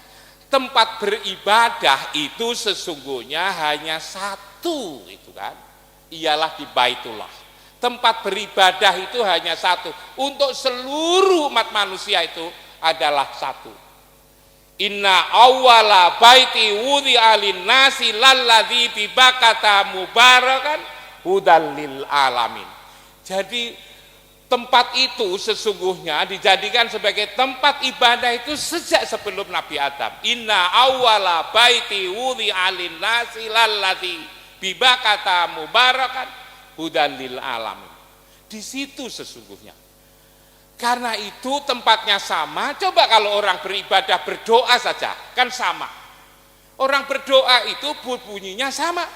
Tempat beribadah itu sesungguhnya hanya satu, itu kan. Ialah di Baitullah. Tempat beribadah itu hanya satu. Untuk seluruh umat manusia itu adalah satu. Inna awwala baiti wudi'a lin-nasi lalladzi bi Bakkata mubarakan hudal lil alamin. Jadi tempat itu sesungguhnya dijadikan sebagai tempat ibadah itu sejak sebelum Nabi Adam. Inna awwala baiti wudi'a lin-nasi lalladzi bi Bakkata mubarakan hudal lil alamin. Di situ sesungguhnya. Karena itu tempatnya sama. Coba kalau orang beribadah berdoa saja kan sama. Orang berdoa itu bunyinya sama.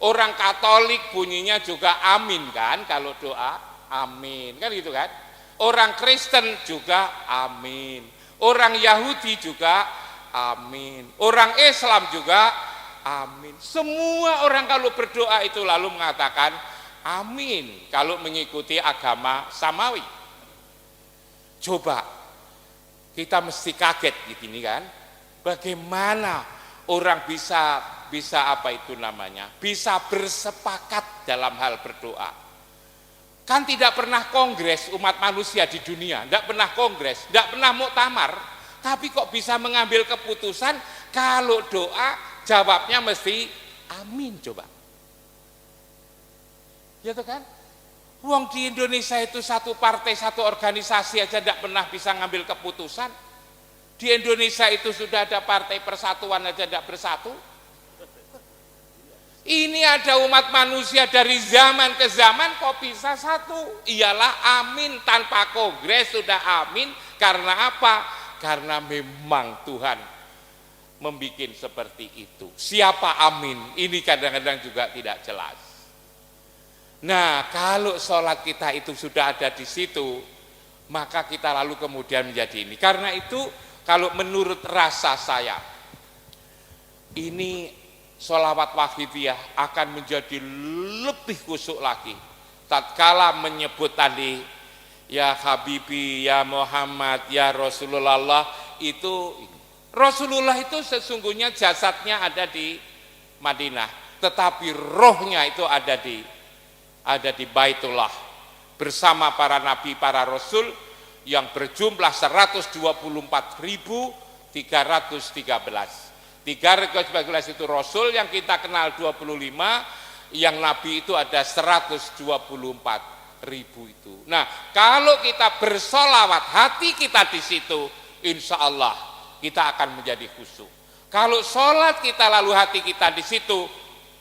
Orang Katolik bunyinya juga amin kan kalau doa, amin kan gitu kan. Orang Kristen juga amin. Orang Yahudi juga amin. Orang Islam juga amin. Semua orang kalau berdoa itu lalu mengatakan amin kalau mengikuti agama samawi. Coba kita mesti kaget begini kan, bagaimana orang bisa apa itu namanya, bisa bersepakat dalam hal berdoa. Kan tidak pernah kongres umat manusia di dunia, tidak pernah kongres, tidak pernah muktamar, tapi kok bisa mengambil keputusan kalau doa jawabnya mesti amin coba. Ya tuh kan? Wong di Indonesia itu satu partai, satu organisasi aja tidak pernah bisa ngambil keputusan. Di Indonesia itu sudah ada partai persatuan aja tidak bersatu. Ini ada umat manusia dari zaman ke zaman kok bisa satu. Iyalah amin, tanpa kongres sudah amin. Karena apa? Karena memang Tuhan membuat seperti itu. Siapa amin? Ini kadang-kadang juga tidak jelas. Nah, kalau sholat kita itu sudah ada di situ, maka kita lalu kemudian menjadi ini. Karena itu, kalau menurut rasa saya, ini sholawat wahidiyah akan menjadi lebih khusyuk lagi. Tatkala menyebut tadi, ya Habibi, ya Muhammad, ya Rasulullah, itu Rasulullah itu sesungguhnya jasadnya ada di Madinah, tetapi rohnya itu ada di Baitullah bersama para nabi, para rasul yang berjumlah 124.313. 313 itu rasul, yang kita kenal 25, yang nabi itu ada 124.000 itu. Nah, kalau kita bersolawat, hati kita di situ, insya Allah kita akan menjadi khusyuk. Kalau sholat kita lalu hati kita di situ,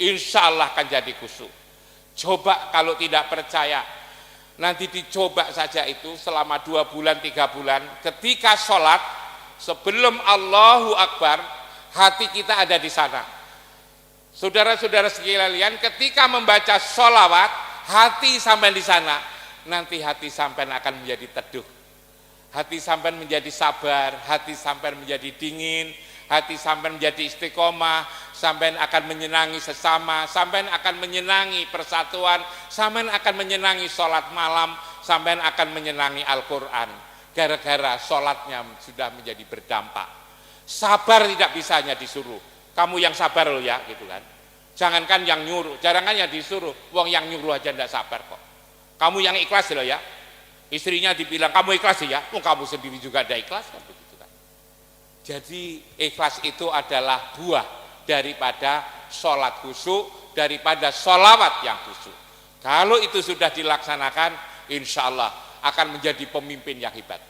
insya Allah akan jadi khusyuk. Coba kalau tidak percaya, nanti dicoba saja itu selama 2 bulan, 3 bulan, ketika sholat, sebelum Allahu Akbar, hati kita ada di sana. Saudara-saudara sekalian, ketika membaca sholawat, hati sampai di sana, nanti hati sampai akan menjadi teduh. Hati sampai menjadi sabar, hati sampai menjadi dingin, hati sampai menjadi istiqomah, sampai akan menyenangi sesama, sampai akan menyenangi persatuan, sampai akan menyenangi sholat malam, sampai akan menyenangi Al-Quran. Gara-gara sholatnya sudah menjadi berdampak. Sabar tidak bisa hanya disuruh, kamu yang sabar loh ya, gitu kan. Jangankan yang nyuruh, jangan yang disuruh, wong yang nyuruh aja tidak sabar kok. Kamu yang ikhlas loh ya. Istrinya dibilang kamu ikhlas ya, kamu sendiri juga ada ikhlas kan begitu kan. Jadi ikhlas itu adalah buah daripada sholat khusyuk, daripada sholawat yang khusyuk. Kalau itu sudah dilaksanakan, insya Allah akan menjadi pemimpin yang hebat.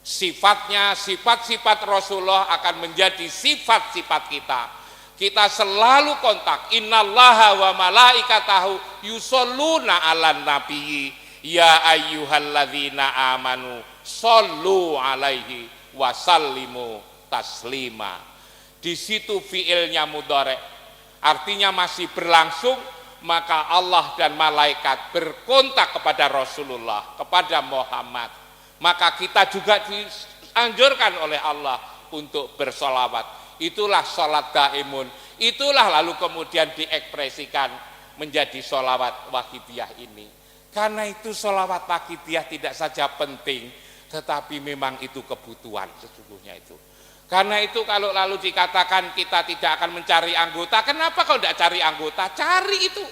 Sifatnya, sifat-sifat Rasulullah akan menjadi sifat-sifat kita. Kita selalu kontak. Innallaha wa malaikatahu yusholluna 'alan nabiyyi ya ayyuhalladzina amanu shollu alaihi wasallimu taslima. Di situ fiilnya mudhari, artinya masih berlangsung, maka Allah dan malaikat berkontak kepada Rasulullah, kepada Muhammad. Maka kita juga dianjurkan oleh Allah untuk bersolawat. Itulah sholat daimun, itulah lalu kemudian diekspresikan menjadi sholawat wahidiyah ini. Karena itu sholawat wahidiyah tidak saja penting, tetapi memang itu kebutuhan sesungguhnya itu. Karena itu kalau lalu dikatakan kita tidak akan mencari anggota, kenapa kau tidak cari anggota? Cari itu,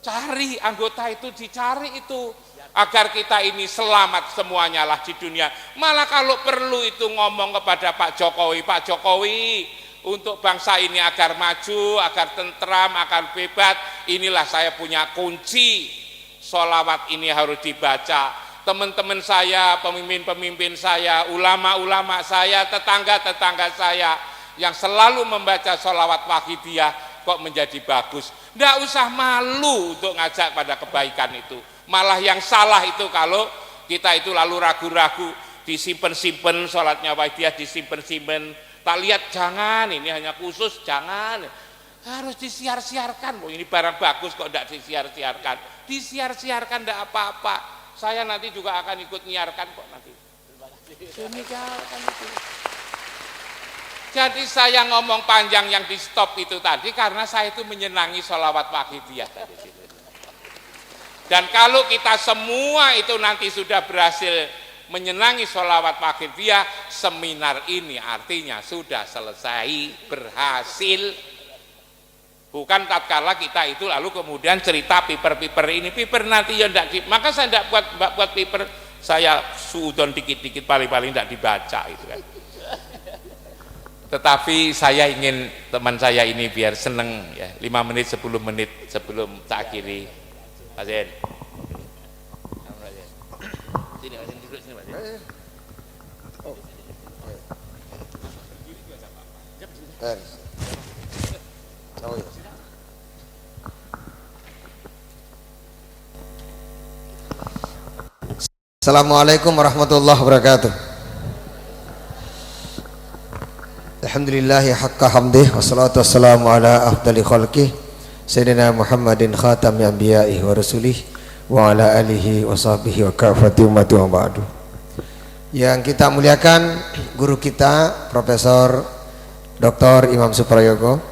cari anggota itu, dicari itu, agar kita ini selamat semuanya lah di dunia. Malah kalau perlu itu ngomong kepada Pak Jokowi, untuk bangsa ini agar maju, agar tentram, agar bebas, inilah saya punya kunci, sholawat ini harus dibaca. Teman-teman saya, pemimpin-pemimpin saya, ulama-ulama saya, tetangga-tetangga saya yang selalu membaca sholawat wahidiyah kok menjadi bagus. Tidak usah malu untuk ngajak pada kebaikan itu. Malah yang salah itu kalau kita itu lalu ragu-ragu, disimpan-simpan sholatnya wahidiyah, disimpan-simpan. Tak lihat, jangan, ini hanya khusus, jangan. Harus disiar-siarkan. Ini barang bagus kok tidak disiar-siarkan. Disiar-siarkan tidak apa-apa. Saya nanti juga akan ikut nyiarkan kok nanti. Demikian itu. Jadi saya ngomong panjang yang di stop itu tadi karena saya itu menyenangi sholawat wahidiyah tadi. Dan kalau kita semua itu nanti sudah berhasil menyenangi sholawat wahidiyah, seminar ini artinya sudah selesai, berhasil. Bukan tatkala kita itu lalu kemudian cerita piper ini piper nanti ya ndak, maka saya ndak buat piper, saya suudon dikit-dikit paling-paling ndak dibaca itu kan. Tetapi saya ingin teman saya ini biar seneng ya, 5 menit 10 menit sebelum tak akhiri. Pak Zen. Sini Pak Zen, duduk sini Pak Zen. Assalamualaikum warahmatullahi wabarakatuh. Alhamdulillahi haqqa hamdih wassalatu wassalamu ala afdali khalqih Sayyidina Muhammadin khatami anbiya'i wa rasulih wa ala alihi wa sahbihi wa kafati ummati wa ba'du. Yang kita muliakan guru kita Profesor Dr. Imam Suprayogo,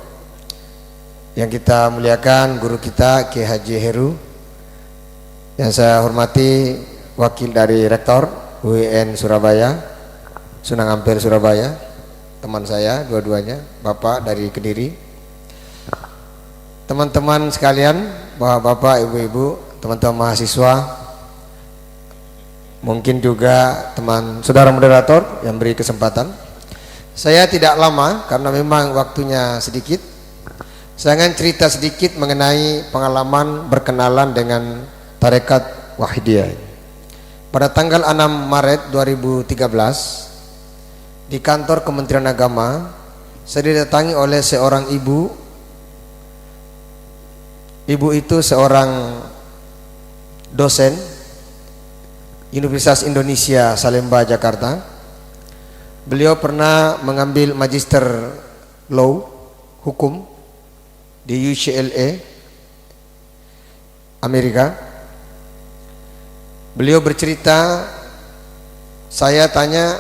yang kita muliakan guru kita Kiai Haji Heru, yang saya hormati wakil dari Rektor UIN Surabaya, Sunan Ampel Surabaya, teman saya dua-duanya, Bapak dari Kediri, teman-teman sekalian, bapak-bapak, ibu-ibu, teman-teman mahasiswa, mungkin juga teman saudara moderator yang beri kesempatan. Saya tidak lama karena memang waktunya sedikit. Saya akan cerita sedikit mengenai pengalaman berkenalan dengan Tarekat Wahidiyah. Pada tanggal 6 Maret 2013 di kantor Kementerian Agama, saya didatangi oleh seorang ibu. Ibu itu seorang dosen Universitas Indonesia Salemba, Jakarta. Beliau pernah mengambil magister law, hukum di UCLA Amerika. Beliau bercerita, saya tanya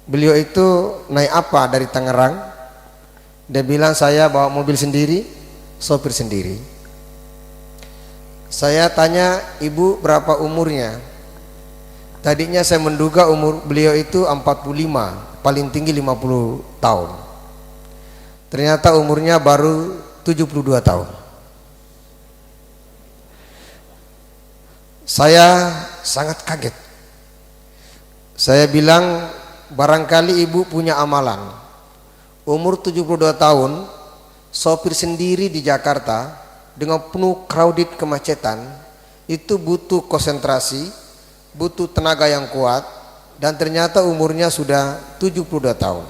beliau itu naik apa dari Tangerang. Dia bilang saya bawa mobil sendiri, sopir sendiri. Saya tanya ibu berapa umurnya. Tadinya saya menduga umur beliau itu 45, paling tinggi 50 tahun. Ternyata umurnya baru 72 tahun. Saya sangat kaget. Saya bilang barangkali ibu punya amalan. Umur 72 tahun, sopir sendiri di Jakarta dengan penuh crowded kemacetan, itu butuh konsentrasi, butuh tenaga yang kuat, dan ternyata umurnya sudah 72 tahun.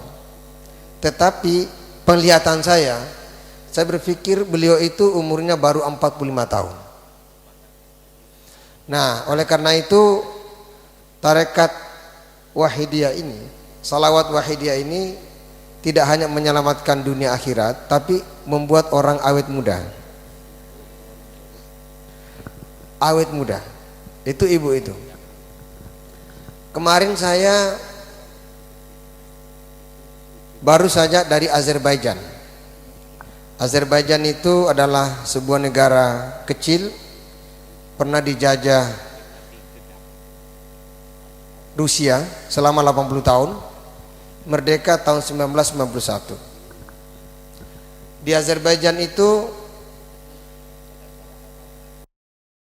Tetapi penglihatan saya berpikir beliau itu umurnya baru 45 tahun. Nah, oleh karena itu Tarekat Wahidiyah ini, salawat Wahidiyah ini tidak hanya menyelamatkan dunia akhirat, tapi membuat orang awet muda. Awet muda. Itu ibu itu. Kemarin saya baru saja dari Azerbaijan. Azerbaijan itu adalah sebuah negara kecil, pernah dijajah Rusia selama 80 tahun, merdeka tahun 1991. Di Azerbaijan itu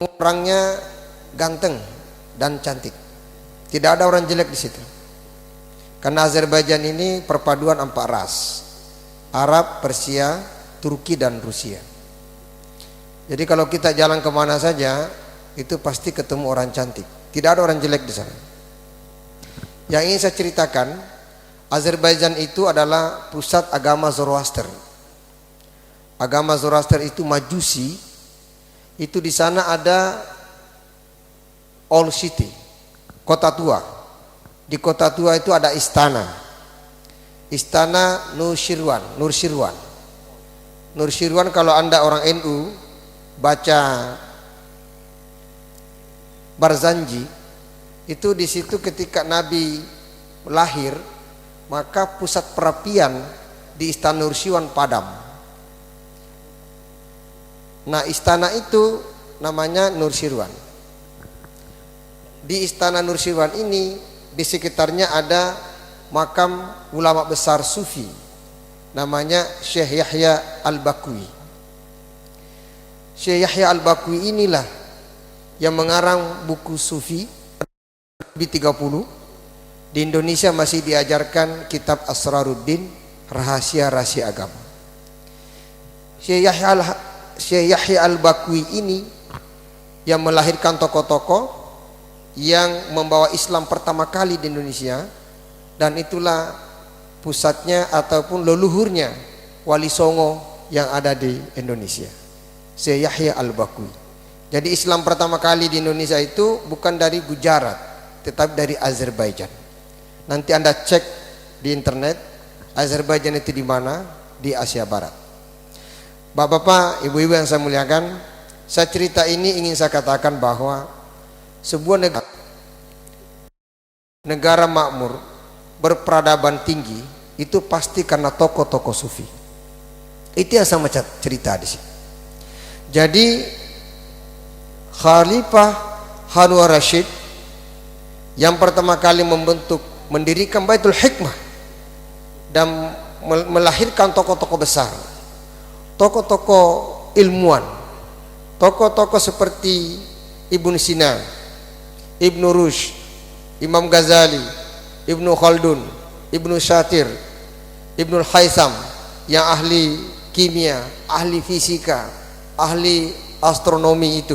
orangnya ganteng dan cantik. Tidak ada orang jelek di situ. Karena Azerbaijan ini perpaduan 4 ras: Arab, Persia, Turki, dan Rusia. Jadi kalau kita jalan kemana saja, itu pasti ketemu orang cantik. Tidak ada orang jelek di sana. Yang ingin saya ceritakan, Azerbaijan itu adalah pusat agama Zoroaster. Agama Zoroaster itu Majusi. Itu di sana ada Old City, kota tua. Di kota tua itu ada istana. Istana Nurshirwan. Nurshirwan kalau Anda orang NU baca Barzanji, itu di situ ketika Nabi lahir, maka pusat perapian di Istana Nurshirwan padam. Nah, istana itu namanya Nurshirwan. Di Istana Nurshirwan ini, di sekitarnya ada makam ulama besar Sufi, namanya Syekh Yahya Al-Bakwi. Syekh Yahya Al-Bakwi inilah yang mengarang buku sufi lebih 30. Di Indonesia masih diajarkan kitab Asraruddin, rahasia-rahasia agama. Syekh Yahya Al-Bakwi ini yang melahirkan tokoh-tokoh yang membawa Islam pertama kali di Indonesia, dan itulah pusatnya ataupun leluhurnya Wali Songo yang ada di Indonesia, Syekh Yahya Al-Bakwi. Jadi Islam pertama kali di Indonesia itu bukan dari Gujarat, tetapi dari Azerbaijan. Nanti Anda cek di internet, Azerbaijan itu di mana? Di Asia Barat. Bapak-bapak, ibu-ibu yang saya muliakan, saya cerita ini ingin saya katakan bahwa sebuah negara makmur berperadaban tinggi itu pasti karena tokoh-tokoh sufi. Itu yang saya mau cerita di sini. Jadi Khalifah Harun al-Rashid yang pertama kali mendirikan Baitul Hikmah dan melahirkan tokoh-tokoh besar, tokoh-tokoh ilmuwan, tokoh-tokoh seperti Ibnu Sina, Ibnu Rushd, Imam Ghazali, Ibnu Khaldun, Ibnu Shatir, Ibnu Haytham yang ahli kimia, ahli fisika, ahli astronomi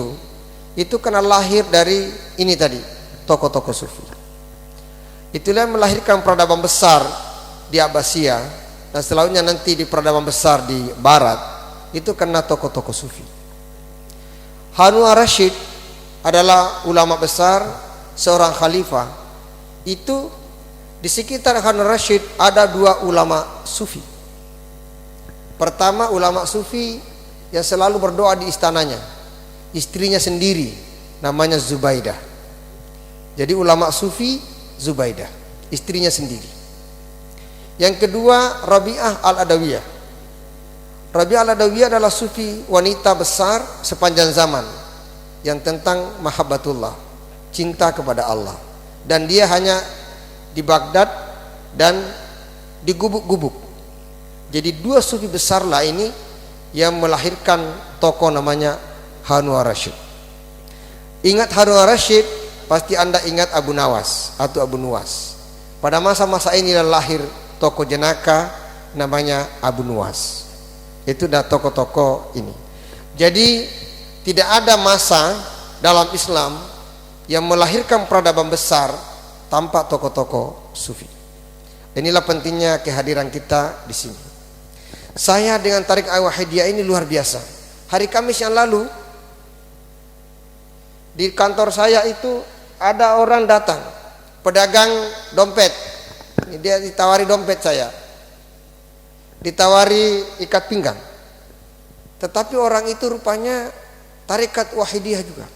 itu karena lahir dari ini tadi, tokoh-tokoh sufi. Itulah yang melahirkan peradaban besar di Abbasiyah, dan selanjutnya nanti di peradaban besar di Barat itu karena tokoh-tokoh sufi. Harun al-Rashid adalah ulama besar, seorang khalifah. Itu di sekitar Harun al-Rashid ada dua ulama sufi. Pertama, ulama sufi yang selalu berdoa di istananya, istrinya sendiri namanya Zubaidah. Jadi ulama sufi Zubaidah, istrinya sendiri. Yang kedua, Rabi'ah al-Adawiyah. Rabi'ah al-Adawiyah adalah sufi wanita besar sepanjang zaman yang tentang mahabbatullah, cinta kepada Allah, dan dia hanya di Baghdad dan di gubuk-gubuk. Jadi dua sufi besar lah ini yang melahirkan tokoh namanya Harun al-Rashid. Ingat Harun al-Rashid, pasti Anda ingat Abu Nawas atau Abu Nuwas. Pada masa-masa ini lahir tokoh jenaka namanya Abu Nuwas. Itu dah tokoh-tokoh ini. Jadi tidak ada masa dalam Islam yang melahirkan peradaban besar tanpa tokoh-tokoh sufi. Inilah pentingnya kehadiran kita di sini. Saya dengan Tarik Al-Wahidiyah ini luar biasa. Hari Kamis yang lalu di kantor saya itu ada orang datang, pedagang dompet. Dia ditawari dompet saya, ditawari ikat pinggang. Tetapi orang itu rupanya tarekat Wahidiyah juga.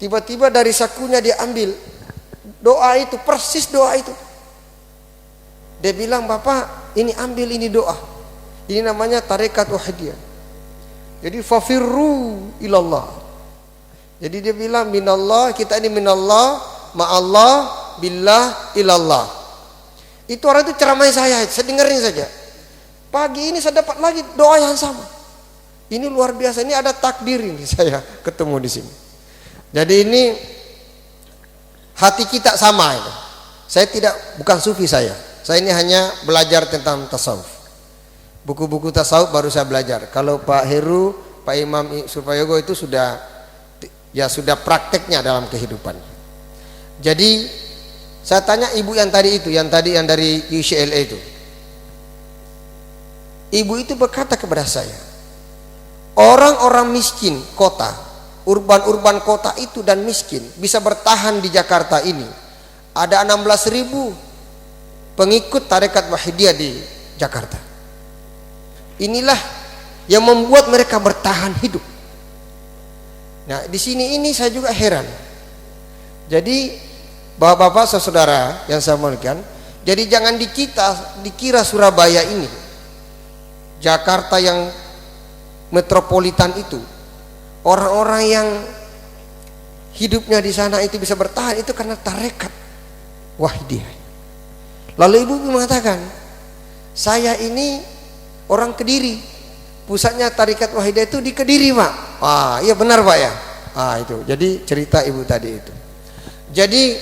Tiba-tiba dari sakunya dia ambil doa itu, persis doa itu. Dia bilang, "Bapak, ini ambil, ini doa. Ini namanya tarekat Wahidiyah. Jadi fafirru ilallah." Jadi dia bilang, minallah, kita ini minallah, ma'allah, billah, ilallah. Itu orang itu ceramah saya dengerin saja. Pagi ini saya dapat lagi doa yang sama. Ini luar biasa, ini ada takdir ini saya ketemu di sini. Jadi ini hati kita sama itu. Saya bukan sufi saya ini hanya belajar tentang tasawuf. Buku-buku tasawuf baru saya belajar. Kalau Pak Heru, Pak Imam Suprayogo itu sudah prakteknya dalam kehidupan. Jadi saya tanya ibu yang tadi yang dari UCLA itu. Ibu itu berkata kepada saya, orang-orang miskin kota, urban kota itu dan miskin bisa bertahan di Jakarta ini. Ada 16.000 pengikut tarekat Wahidiyah di Jakarta. Inilah yang membuat mereka bertahan hidup. Nah, di sini ini saya juga heran. Jadi bapak-bapak saudara yang saya muliakan, jadi jangan dikira Surabaya ini, Jakarta yang metropolitan itu, orang-orang yang hidupnya di sana itu bisa bertahan itu karena tarekat Wahidiyah. Lalu ibu mengatakan, Saya ini orang Kediri, pusatnya Tarekat Wahidiyah itu di Kediri, Pak. Iya benar, Pak ya. Itu. Jadi cerita ibu tadi itu. Jadi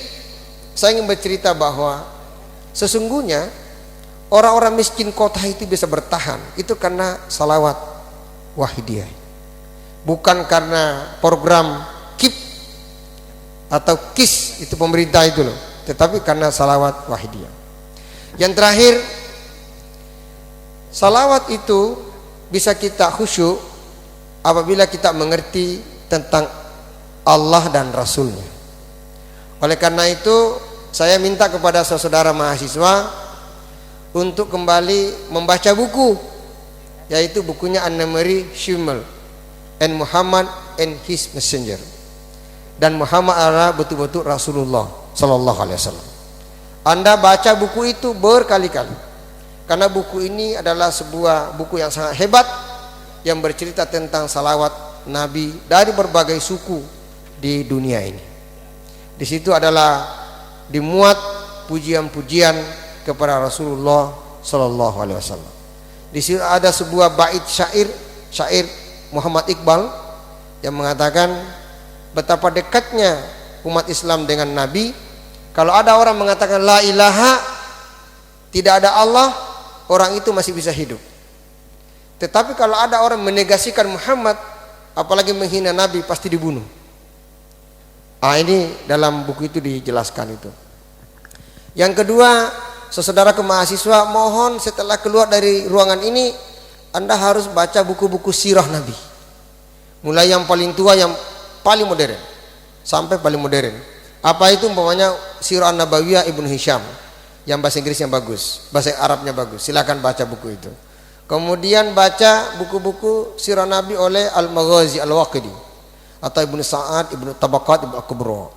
saya ingin bercerita bahwa sesungguhnya orang-orang miskin kota itu bisa bertahan itu karena salawat Wahidiyah, bukan karena program KIP atau KIS itu pemerintah itu loh, tetapi karena salawat Wahidiyah. Yang terakhir, salawat itu bisa kita khusyuk apabila kita mengerti tentang Allah dan Rasulnya. Oleh karena itu saya minta kepada saudara mahasiswa untuk kembali membaca buku, yaitu bukunya Anne-Marie Schimmel and Muhammad and His Messenger, dan Muhammad adalah betul-betul Rasulullah Sallallahu Alaihi Wasallam. Anda baca buku itu berkali-kali, karena buku ini adalah sebuah buku yang sangat hebat yang bercerita tentang salawat Nabi dari berbagai suku di dunia ini. Di situ adalah dimuat pujian-pujian kepada Rasulullah Sallallahu Alaihi Wasallam. Di situ ada sebuah bait syair Muhammad Iqbal yang mengatakan betapa dekatnya umat Islam dengan Nabi. Kalau ada orang mengatakan la ilaha, tidak ada Allah, orang itu masih bisa hidup. Tetapi kalau ada orang menegasikan Muhammad, apalagi menghina Nabi, pasti dibunuh. Ini dalam buku itu dijelaskan itu. Yang kedua, saudara ke mahasiswa, mohon setelah keluar dari ruangan ini Anda harus baca buku-buku sirah Nabi, mulai yang paling tua yang paling modern sampai paling modern. Apa itu? Umpamanya Sirah Nabawiyah Ibnu Hisham yang bahasa Inggrisnya bagus, bahasa Arabnya bagus, silakan baca buku itu. Kemudian baca buku-buku sirah Nabi oleh Al-Maghazi Al-Waqidi atau Ibnu Sa'ad, Ibnu Tabaqat, Ibnu Kubra.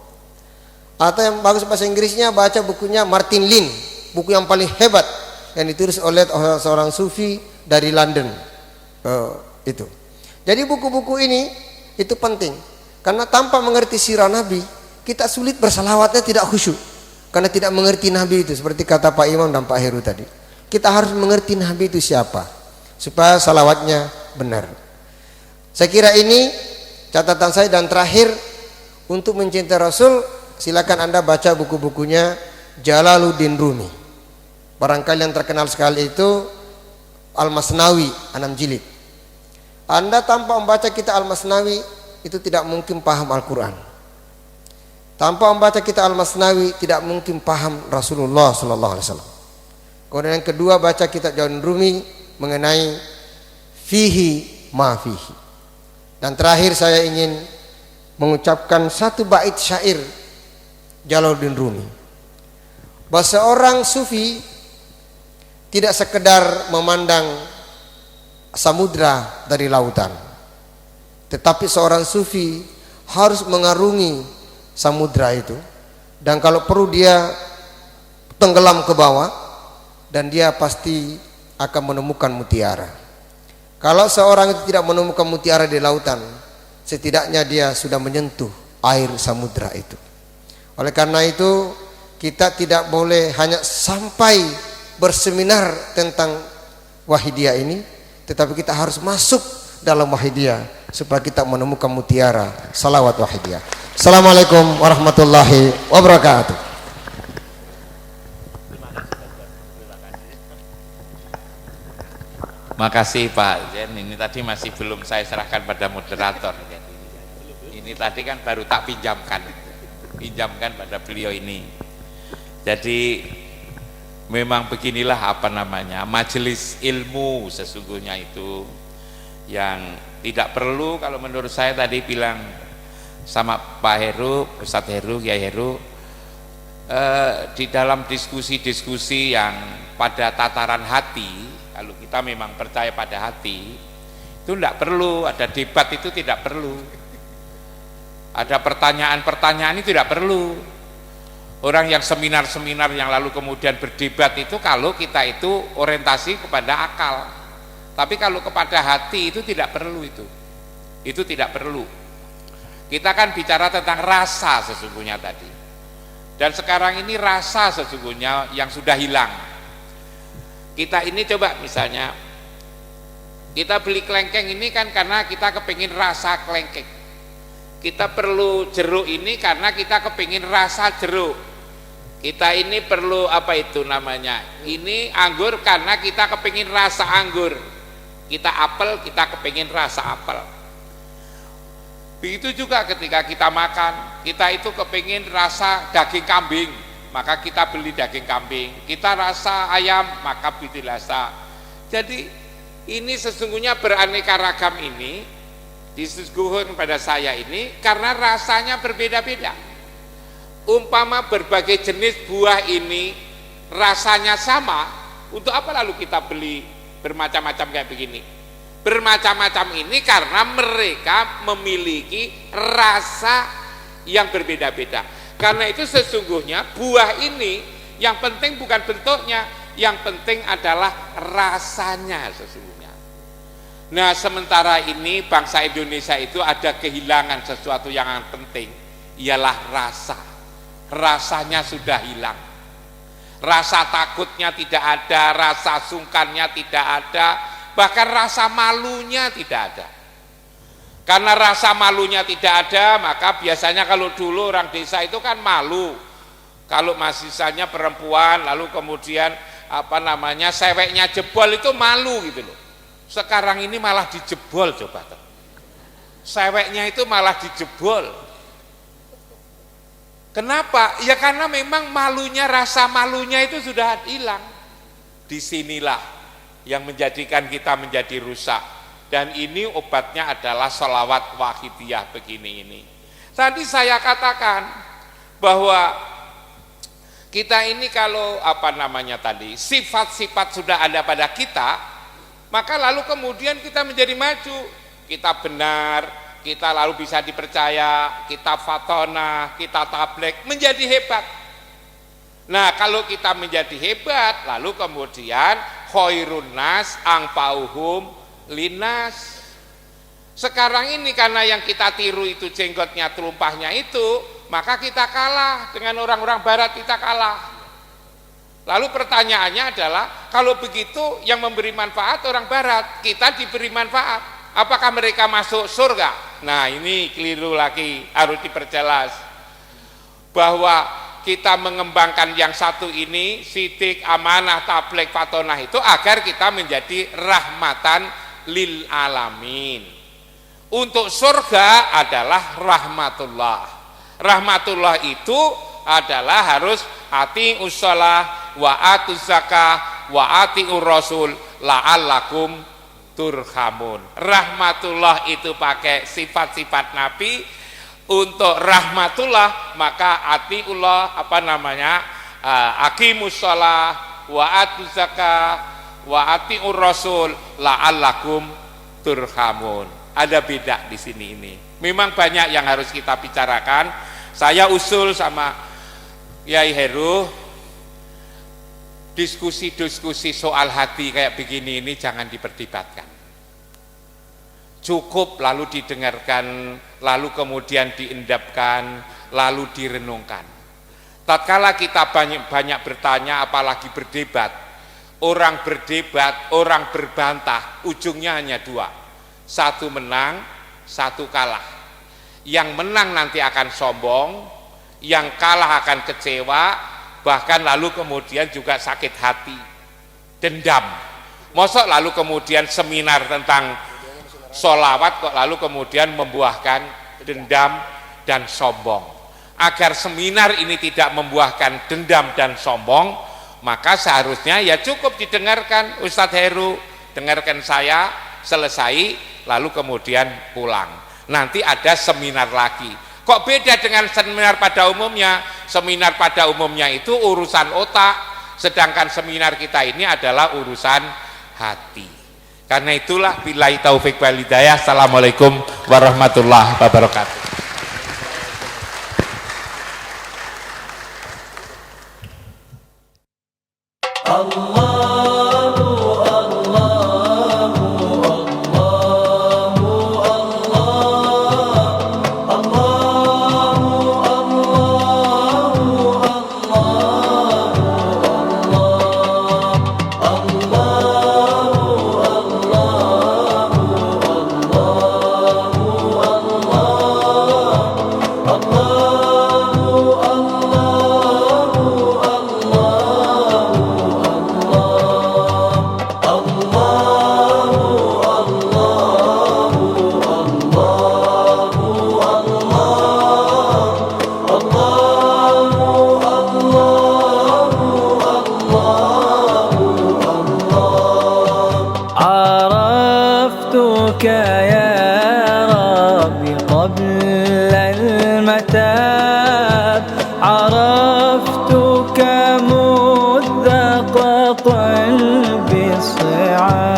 Atau yang bagus bahasa Inggrisnya, baca bukunya Martin Lin, buku yang paling hebat yang ditulis oleh seorang sufi dari London. Itu. Jadi buku-buku ini itu penting, karena tanpa mengerti sirah Nabi kita sulit bersalawatnya, tidak khusyuk karena tidak mengerti Nabi itu. Seperti kata Pak Imam dan Pak Heru tadi, kita harus mengerti Nabi itu siapa supaya salawatnya benar. Saya kira ini catatan saya. Dan terakhir, untuk mencintai Rasul, silakan Anda baca buku-bukunya Jalaluddin Rumi. Barangkali yang terkenal sekali itu Al-Masnawi 6 jilid. Anda tanpa membaca kitab Al-Masnawi itu tidak mungkin paham Al-Quran. Tanpa membaca kitab Al-Masnawi tidak mungkin paham Rasulullah Sallallahu Alaihi Wasallam. Kemudian yang kedua, baca kitab Jalaluddin Rumi mengenai fihi ma fihi. Dan terakhir saya ingin mengucapkan satu bait syair Jalaluddin Rumi, bahwa seorang sufi tidak sekedar memandang samudra dari lautan, tetapi seorang sufi harus mengarungi samudra itu, dan kalau perlu dia tenggelam ke bawah, dan dia pasti akan menemukan mutiara. Kalau seorang itu tidak menemukan mutiara di lautan, setidaknya dia sudah menyentuh air samudra itu. Oleh karena itu, kita tidak boleh hanya sampai berseminar tentang Wahidiyah ini, tetapi kita harus masuk dalam Wahidiyah supaya kita menemukan mutiara salawat Wahidiyah. Assalamualaikum warahmatullahi wabarakatuh. Makasih Pak Jen. Ini tadi masih belum saya serahkan pada moderator. Ini tadi kan baru tak pinjamkan pada beliau ini. Jadi memang beginilah apa namanya, majelis ilmu sesungguhnya itu yang tidak perlu, kalau menurut saya tadi bilang sama Pak Heru, Ustadz Heru, Kiai Heru, di dalam diskusi-diskusi yang pada tataran hati, kalau kita memang percaya pada hati, itu tidak perlu ada debat, itu tidak perlu ada pertanyaan-pertanyaan, itu tidak perlu. Orang yang seminar-seminar yang lalu kemudian berdebat itu kalau kita itu orientasi kepada akal, tapi kalau kepada hati itu tidak perlu, itu tidak perlu. Kita kan bicara tentang rasa sesungguhnya tadi, dan sekarang ini rasa sesungguhnya yang sudah hilang. Kita ini coba misalnya kita beli kelengkeng ini kan karena kita kepingin rasa kelengkeng. Kita perlu jeruk ini karena kita kepingin rasa jeruk. Kita ini perlu apa itu namanya? Ini anggur karena kita kepingin rasa anggur. Kita apel, kita kepingin rasa apel. Begitu juga ketika kita makan, kita itu kepingin rasa daging kambing, maka kita beli daging kambing. Kita rasa ayam, maka beli rasa. Jadi ini sesungguhnya beraneka ragam ini disuguhkan pada saya ini karena rasanya berbeda-beda. Umpama berbagai jenis buah ini rasanya sama, untuk apa lalu kita beli bermacam-macam kayak begini? Bermacam-macam ini karena mereka memiliki rasa yang berbeda-beda. Karena itu sesungguhnya buah ini yang penting bukan bentuknya, yang penting adalah rasanya sesungguhnya. Nah, sementara ini bangsa Indonesia itu ada kehilangan sesuatu yang penting, ialah rasa. Rasanya sudah hilang. Rasa takutnya tidak ada, rasa sungkannya tidak ada, bahkan rasa malunya tidak ada. Karena rasa malunya tidak ada, maka biasanya kalau dulu orang desa itu kan malu. Kalau mahasiswanya perempuan, lalu kemudian apa namanya seweknya jebol itu malu gitu loh. Sekarang ini malah dijebol, coba tuh. Seweknya itu malah dijebol. Kenapa? Ya karena memang malunya, rasa malunya itu sudah hilang. Disinilah yang menjadikan kita menjadi rusak. Dan ini obatnya adalah sholawat wahidiyah begini ini. Tadi saya katakan bahwa kita ini kalau apa namanya tadi, sifat-sifat sudah ada pada kita, maka lalu kemudian kita menjadi maju. Kita benar, kita lalu bisa dipercaya, kita fatonah, kita tablek, menjadi hebat. Nah, kalau kita menjadi hebat, lalu kemudian khairun nas angpauhum linas. Sekarang ini karena yang kita tiru itu jenggotnya, telumpahnya itu, maka kita kalah dengan orang-orang barat, kita kalah. Lalu pertanyaannya adalah, kalau begitu yang memberi manfaat orang barat, kita diberi manfaat, apakah mereka masuk surga? Nah, ini keliru lagi, harus diperjelas bahwa kita mengembangkan yang satu ini, sidik, amanah, tablek, fatonah itu agar kita menjadi rahmatan lil alamin. Untuk surga adalah rahmatullah. Rahmatullah itu adalah harus ati usholah wa atuz zakah wa ati rasul la'allakum turhamun. Rahmatullah itu pakai sifat-sifat Nabi. Untuk rahmatullah maka atiullah apa namanya aqimus shalah wa atuz zakah wa atiur rasul la'allakum turhamun. Ada beda di sini ini. Memang banyak yang harus kita bicarakan. Saya usul sama Yai Heru, diskusi-diskusi soal hati kayak begini ini jangan diperdebatkan. Cukup lalu didengarkan, lalu kemudian diendapkan, lalu direnungkan. Tatkala kita banyak bertanya, apalagi berdebat, orang berdebat, orang berbantah, ujungnya hanya dua. Satu menang, satu kalah. Yang menang nanti akan sombong, yang kalah akan kecewa, bahkan lalu kemudian juga sakit hati, dendam. Mosok lalu kemudian seminar tentang sholawat kok lalu kemudian membuahkan dendam dan sombong. Agar seminar ini tidak membuahkan dendam dan sombong, maka seharusnya ya cukup didengarkan Ustadz Heru, dengarkan saya, selesai, lalu kemudian pulang. Nanti ada seminar lagi. Kok beda dengan seminar pada umumnya? Seminar pada umumnya itu urusan otak, sedangkan seminar kita ini adalah urusan hati. Karena itulah billahi taufik wal hidayah. Assalamualaikum warahmatullahi wabarakatuh. Allah عرفتك يا ربي قبل المتاب عرفتك مذ ذاق قلبي الصعاب